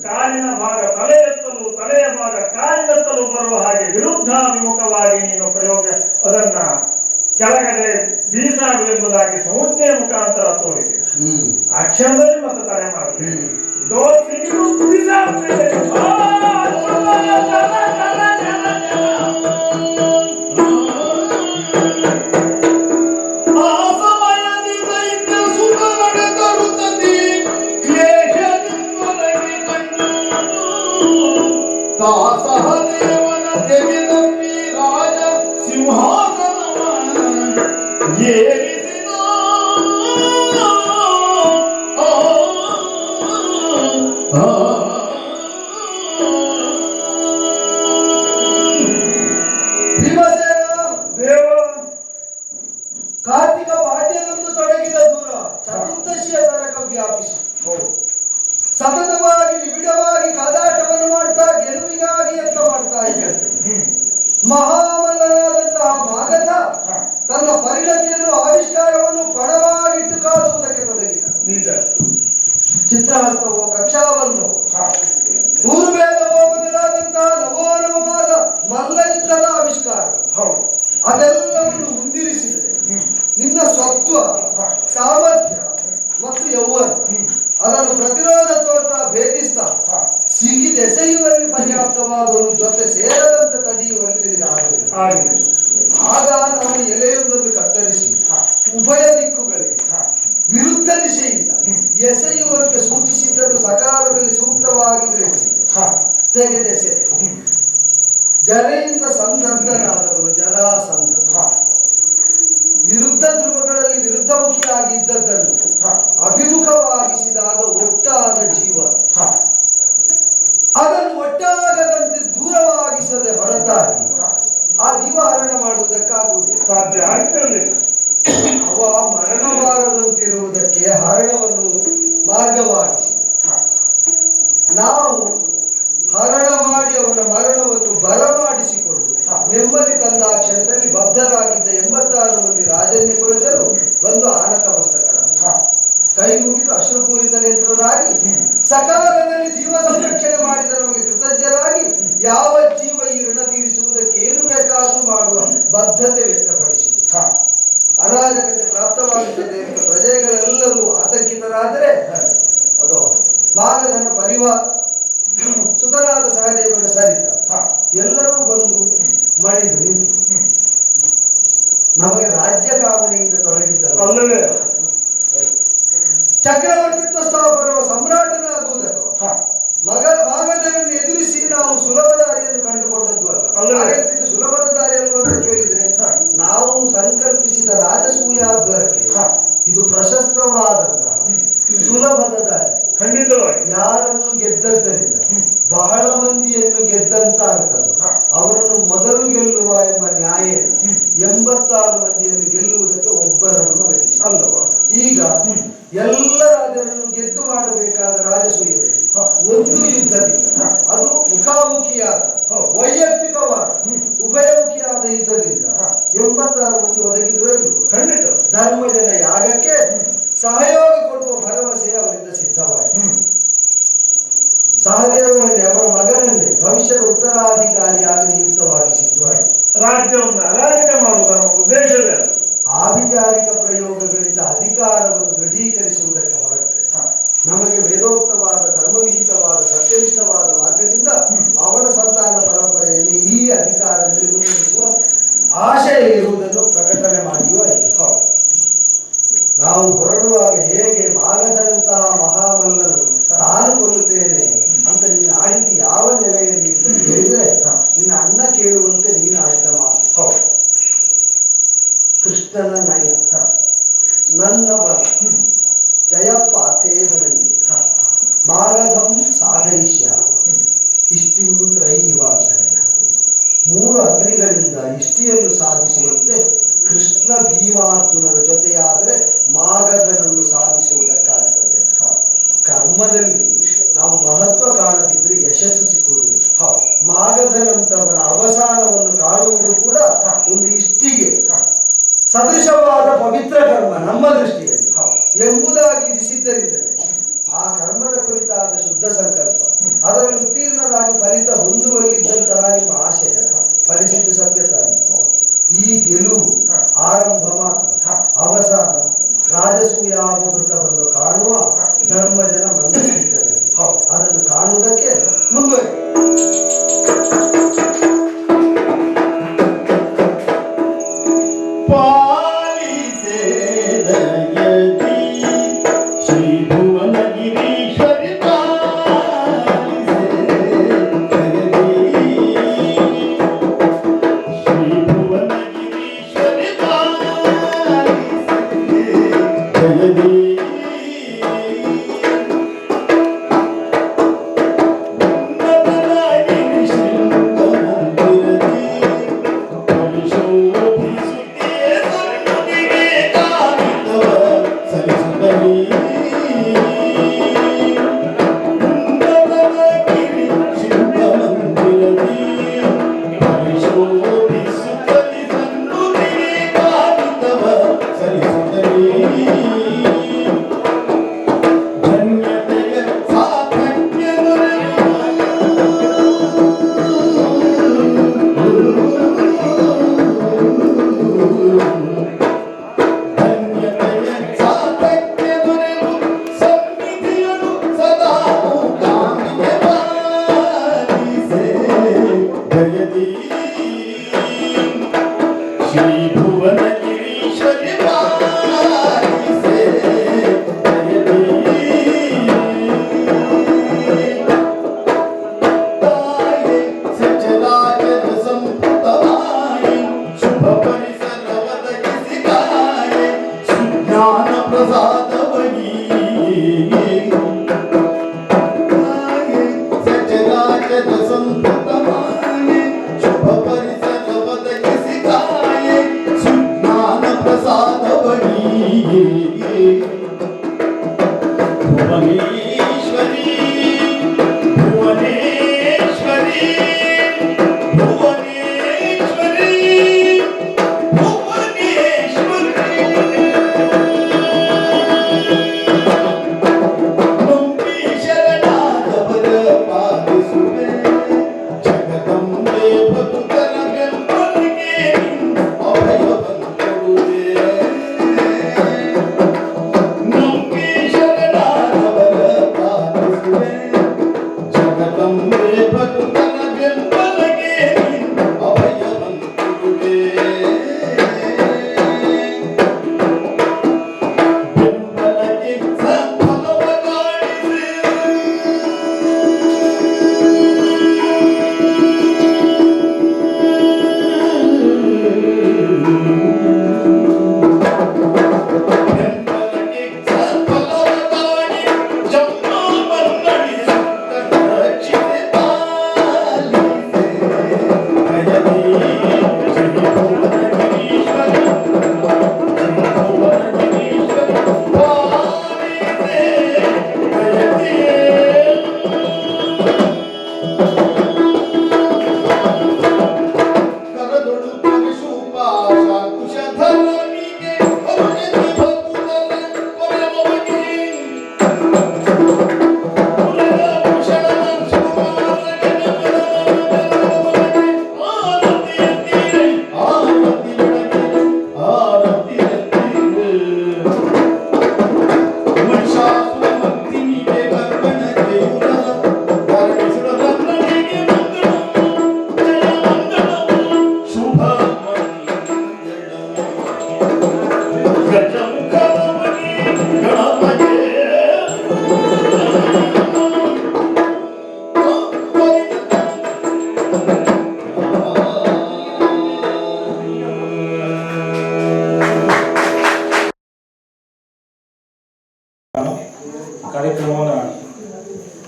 ಕಾಲಿನ ಭಾಗ ತಲೆ ಎತ್ತಲು, ತಲೆಯ ಭಾಗ ಕಾಲಿನೆತ್ತಲು ಬರುವ ಹಾಗೆ ವಿರುದ್ಧಾಭಿಮುಖವಾಗಿ ನೀನು ಪ್ರಯೋಗ ಅದನ್ನ ಕೆಳಗಡೆ ಬೀಸಾಡು ಎಂಬುದಾಗಿ ಸಂಜ್ಞೆಯ ಮುಖಾಂತರ ತೋರಿಸಿದ. ಆ ಕ್ಷಣದಲ್ಲಿ ಮತ್ತೆ ತಲೆ ಮಾಡ್ತೇನೆ, ಇದೋ ಸಿಗಿದು ಬೀಸಾಡ್ತೇನೆ. ದಾಸಹದೇವನ ತೆಗೆದಪ್ಪಿ ರಾಜ ಸಿಂಹಾಸನವ ಏರಿಸಿದ. ಭೀಮಸೇನ ದೇವ ಕಾರ್ತಿಕ ಪಾಡ್ಯದಂದು ತೊಡಗಿದ ದೂರ ಚತುರ್ದಶಿಯ ತನಕ ವ್ಯಾಪಿಸಿ. ಸತತವಾಗಿ ನಿಬಿಡವಾಗಿ ಕಾದಾಟವನ್ನು ಮಾಡ್ತಾ ಗೆಲುವಿಗಾಗಿ ಯತ್ನ ಮಾಡ್ತಾ ಇದ್ದಾರೆ. ಮಹಾಮಲ್ಲನಾದಂತಹ ಮಾಗಧ ತನ್ನ ಪರಿಣತಿಯನ್ನು ಆವಿಷ್ಕಾರವನ್ನು ಪಣವಾಗಿಟ್ಟು ಕಾದುವುದಕ್ಕೆ ತೊಡಗಿದ. ಚಿತ್ರಹಸ್ತವೋ ಕಕ್ಷಾವನ್ನೋ ಪೂರ್ವೇದವೋ ಮೊದಲಾದಂತಹ ನವೋನವವಾದ ಮಲ್ಲಯುದ್ಧದ ಆವಿಷ್ಕಾರ ಅದೆಲ್ಲವನ್ನು ಮುಂದಿರಿಸಿದರೆ ನಿನ್ನ ಸತ್ವ ಸಾಮರ್ಥ್ಯ ಮತ್ತು ಯೌವನ ಅದನ್ನು ಪ್ರತಿರೋಧ ತೋರ್ತಾ ಭೇದಿಸ್ತಾ ಸಿಗಿದೆಸೆಯುವಲ್ಲಿ ಪರ್ಯಾಪ್ತವಾದವರು ಜೊತೆ ಸೇರದಂತೆ ತಡೆಯುವಲ್ಲಿ ನಿನಗೆ ಆಗಬೇಕು. ಆಗ ನಾವು ಎಲೆಯೊಂದನ್ನು ಕತ್ತರಿಸಿ ಉಭಯ ದಿಕ್ಕುಗಳಿಗೆ ವಿರುದ್ಧ ದಿಶೆಯಿಂದ ಎಸೆಯುವಂತೆ ಸೂಚಿಸಿದ್ದನ್ನು ಸಕಾಲದಲ್ಲಿ ಸೂಕ್ತವಾಗಿ ಗ್ರಹಿಸಿದೆ. ತೆಗೆದೆಸೆ ಜನೆಯಿಂದ ಸಂದಗ್ಧನಾದವರು ಜರಾಸಂಧ ವಿರುದ್ಧ ಧ್ರುವಗಳಲ್ಲಿ ವಿರುದ್ಧಮುಖಿಯಾಗಿದ್ದದ್ದನ್ನು ಅಭಿಮುಖವಾಗಿಸಿದಾಗ ಒಟ್ಟಾದ ಜೀವ ಅದನ್ನು ಒಟ್ಟಾಗದಂತೆ ದೂರವಾಗಿಸದೆ ಹೊರತಾಗಿ ಆ ಜೀವ ಹರಣ ಮಾಡುವುದಕ್ಕಾಗುವುದಿಲ್ಲ, ಸಾಧ್ಯ ಆಗ್ತಿರಲಿಲ್ಲ. ಅವ ಮರಣಬಾರದಂತಿರುವುದಕ್ಕೆ ಹರಣವನ್ನು ಮಾರ್ಗವಾಗಿಸಿದ. ನಾವು ಹರಣ ಮಾಡಿ ಅವನ ಮರಣವನ್ನು ಬರಮಾಡಿಸಿಕೊಂಡು ನೆಮ್ಮದಿ ತಂದ ಕ್ಷಣದಲ್ಲಿ ಬದ್ಧರಾಗಿದ್ದ 86 ಮಂದಿ ರಾಜನ್ಯ ಕುಲಜರು ಒಂದು ಆನತ ಮಸ್ತಕರ ಕೈ ಮುಗಿದು ಅಶ್ರುಪೂರಿತ ನೇತ್ರರಾಗಿ ಸಕಾಲದಲ್ಲಿ ಜೀವ ಸಂರಕ್ಷಣೆ ಮಾಡಿದ ನಮಗೆ ಕೃತಜ್ಞರಾಗಿ ಯಾವ ಜೀವ ಈ ಋಣ ತೀರಿಸುವುದಕ್ಕೆ ಏನು ಬೇಕಾದರೂ ಮಾಡುವ ಬದ್ಧತೆ ವ್ಯಕ್ತಪಡಿಸಿದೆ. ಅರಾಜಕತೆ ಪ್ರಾಪ್ತವಾಗುತ್ತದೆ ಎಂಬ ಪ್ರಜೆಗಳೆಲ್ಲರೂ ಆತಂಕಿತರಾದರೆ ಅದು ಮಾಗಧನ ಪರಿವಾರ ಸುತರಾದ ಸಹದೇವನ ಸರಿತ ಎಲ್ಲರೂ ಬಂದು ಮಡಿದು ನಿಂತು ನಮಗೆ ರಾಜ್ಯ ಕಾಮನೆಯಿಂದ ತೊಡಗಿದ್ದ ಚಕ್ರವರ್ತಿತ್ವ ಸ್ಥಾಪನವ ಸಮ್ರಾಟನಾಗುವುದಕ್ಕೂ ಮಾಗಧನನ್ನು ಎದುರಿಸಿ ನಾವು ಸುಲಭ ದಾರಿಯನ್ನು ಕಂಡುಕೊಂಡದ್ದು ಅಲ್ಲ. ಸುಲಭದ ದಾರಿಯನ್ನು ಅಂತ ಕೇಳಿದ್ರೆ ನಾವು ಸಂಕಲ್ಪಿಸಿದ ರಾಜಸೂಯಾಧ್ವರಕ್ಕೆ ಇದು ಪ್ರಶಸ್ತವಾದಂತಹ ಸುಲಭದ ದಾರಿ. ಖಂಡಿತವಾಗಿ ಯಾರನ್ನು ಗೆದ್ದದ್ದರಿಂದ ಬಹಳ ಮಂದಿಯನ್ನು ಗೆದ್ದಂತಾಗುತ್ತದೆ. ಅವರನ್ನು ಮೊದಲು ಗೆಲ್ಲುವ ಎಂಬ ನ್ಯಾಯ 86 ಮಂದಿಯನ್ನು ಗೆಲ್ಲುವುದಕ್ಕೆ ಒಬ್ಬರನ್ನು ಗಳಿಸಿ ಅಲ್ಲವ. ಈಗ ಎಲ್ಲ ರಾಜರನ್ನು ಗೆದ್ದು ಮಾಡಬೇಕಾದ ರಾಜಸೂಯದಲ್ಲಿ ಒಂದು ಯುದ್ಧದಿಂದ ಅದು ಮುಖಾಮುಖಿಯಾದ ವೈಯಕ್ತಿಕವಾದ ಉಭಯಮುಖಿಯಾದ ಯುದ್ಧದಿಂದ 86 ಮಂದಿ ಒದಗಿದ್ರಲ್ಲೂ ಖಂಡಿತ ಧರ್ಮಜನ ಯಾಗಕ್ಕೆ ಸಹಯೋಗ ಕೊಡುವ ಭರವಸೆ ಅವರಿಂದ ಸಿದ್ಧವಾಯಿತು. ಸಹದೇವನಲ್ಲಿ ಅವರ ಮಗನನ್ನೇ ಭವಿಷ್ಯದ ಉತ್ತರಾಧಿಕಾರಿಯಾಗಿ ನಿಯುಕ್ತವಾಗಿ ಸಿದ್ಧವಾಯಿತು. ರಾಜ್ಯವನ್ನು ಅರಾಜಕ ಮಾಡುವುದರ ಉದ್ದೇಶವೇ ಆಭಿಚಾರಿಕ ಪ್ರಯೋಗಗಳಿಂದ ಅಧಿಕಾರವನ್ನು ದೃಢೀಕರಿಸುವುದಕ್ಕೆ ಹೊರಟರೆ ನಮಗೆ ವೇದೋಕ್ತವಾದ ಧರ್ಮವಿಹಿತವಾದ ಸತ್ಯನಿಷ್ಠವಾದ ಮಾರ್ಗದಿಂದ ಅವನ ಸಂತಾನ ಪರಂಪರೆಯಲ್ಲಿ ಈ ಅಧಿಕಾರದಲ್ಲಿ ಮುನ್ನಡೆಸುವ ಆಶಯ ಇರುವುದನ್ನು ಪ್ರಕಟಣೆ ಮಾಡಿಯೂ ಆಯಿತು. ನಾವು ಹೊರಡುವಾಗ ಹೇಗೆ ಮಾಗಧನಂತಹ ಮಹಾಮಲ್ಲನನ್ನು ತಾನು ಕೊಲ್ಲುತ್ತೇನೆ ಅಂತ ನೀನು ಆಡಿದ್ದು ಯಾವ ನೆಲೆಯಲ್ಲಿ ಅಂತ ಹೇಳಿದ್ರೆ ನಿನ್ನ ಅಣ್ಣ ಕೇಳುವಂತೆ ನೀನು ಆಡಿದ ಮಾತು. ಕೃಷ್ಣನ ನಯ ನನ್ನ ಬಲ ಜಯಪಾಥೇನಲ್ಲಿ ಮಾಗಧಂ ಸಾಧಯಿಷ್ಯ ಇಷ್ಟಿಂ ತ್ರೈವಾಗ್ರಯ 3 ಅಗ್ನಿಗಳಿಂದ ಇಷ್ಟಿಯನ್ನು ಸಾಧಿಸುವಂತೆ ಕೃಷ್ಣ ಭೀಮಾರ್ಜುನರ ಜೊತೆಯಾದರೆ ಮಾಗಧನನ್ನು ಸಾಧಿಸುವುದಕ್ಕಾಗುತ್ತದೆ. ಕರ್ಮದಲ್ಲಿ ನಾವು ಮಹತ್ವ ಕಾಣದಿದ್ರೆ ಯಶಸ್ಸು ಸಿಕ್ಕುವುದಿಲ್ಲ. ಮಾಗಧನಂತವನ ಅವಸಾನವನ್ನು ಕಾಣುವುದು ಕೂಡ ಒಂದು ಇಷ್ಟಿಗೆ ಸದೃಶವಾದ ಪವಿತ್ರ ಕರ್ಮ ನಮ್ಮ ದೃಷ್ಟಿಯಲ್ಲಿ ಎಂಬುದಾಗಿ ಇರಿಸಿದ್ದರಿಂದಲೇ ಆ ಕರ್ಮದ ಕುರಿತಾದ ಶುದ್ಧ ಸಂಕಲ್ಪ ಅದರಲ್ಲಿ ಉತ್ತೀರ್ಣರಾಗಿ ಫಲಿತ ಹೊಂದುವಲ್ಲಿದ್ದಂತಹ ನಿಮ್ಮ ಆಶಯ ಫಲಿಸಿದ್ದು ಸತ್ಯತಾನೆ. ಈ ಗೆಲುವು ಆರಂಭ ಮಾತ್ರ, ಅವಸಾನ ರಾಜಸೂಯಾವೃತವನ್ನು ಕಾಣುವ ಧರ್ಮಜನ ಮನಸ್ಸಿದ್ದರೆ ಅದನ್ನು ಕಾಣುವುದಕ್ಕೆ ಮುಂದುವರಿ. ಶ್ರೀ ಭುವನಗಿರೀಶ್ವರಿತ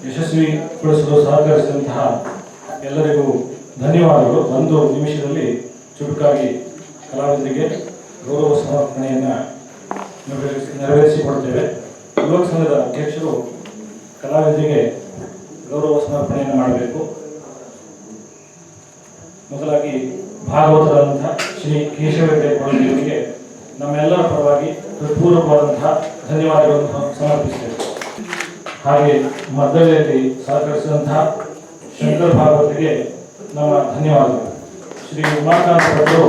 ಯಶಸ್ವಿಗೊಳಿಸಲು ಸಹಕರಿಸಿದಂತಹ ಎಲ್ಲರಿಗೂ ಧನ್ಯವಾದಗಳು. ಒಂದು ನಿಮಿಷದಲ್ಲಿ ಚುಟುಕಾಗಿ ಕಲಾವಿದರಿಗೆ ಗೌರವ ಸಮರ್ಪಣೆಯನ್ನು ನೆರವೇರಿಸಿಕೊಡ್ತೇವೆ. ಯುವಕ ಸಂಘದ ಅಧ್ಯಕ್ಷರು ಕಲಾವಿದರಿಗೆ ಗೌರವ ಸಮರ್ಪಣೆಯನ್ನು ಮಾಡಬೇಕು. ಮೊದಲಾಗಿ ಭಾಗವತರಾದಂತಹ ಶ್ರೀ ಕೇಶವ ಹೆಗಡೆ ಅವರಿಗೆ ನಮ್ಮೆಲ್ಲರ ಪರವಾಗಿ ಹೃತ್ಪೂರ್ವಕವಾದಂತಹ ಧನ್ಯವಾದಗಳನ್ನು ಸಮರ್ಪಿಸುತ್ತೇವೆ. ಹಾಗೆ ಮದ್ದಳೆಯಲ್ಲಿ ಸಹಕರಿಸಿದಂತಹ ಶಂಕರ್ ಭಾಗವತಿಗೆ ನಮ್ಮ ಧನ್ಯವಾದಗಳು. ಶ್ರೀ ಉಮಾಕಾಂತ ಭಟ್ರು,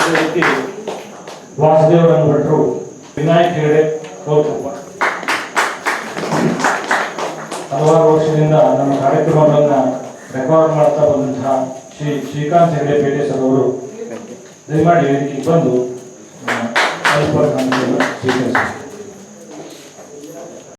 ಅದೇ ರೀತಿ ವಾಸುದೇವರನ್ನು ಭಟ್ರು, ವಿನಾಯಕ್ ಹೆಗಡೆ ಕೌತುಕ ಹಲವಾರು ವರ್ಷದಿಂದ ನಮ್ಮ ಕಾರ್ಯಕ್ರಮಗಳನ್ನು ರೆಕಾರ್ಡ್ ಮಾಡ್ತಾ ಬಂದಂತಹ ಶ್ರೀ ಶ್ರೀಕಾಂತ್ ಹೆಗಡೆ ಪೇಟೆ ಸರ್ ಅವರು ದಯಮಾಡಿ ವೇದಿಕೆಗೆ ಬಂದು ಸ್ವೀಕರಿಸಿ.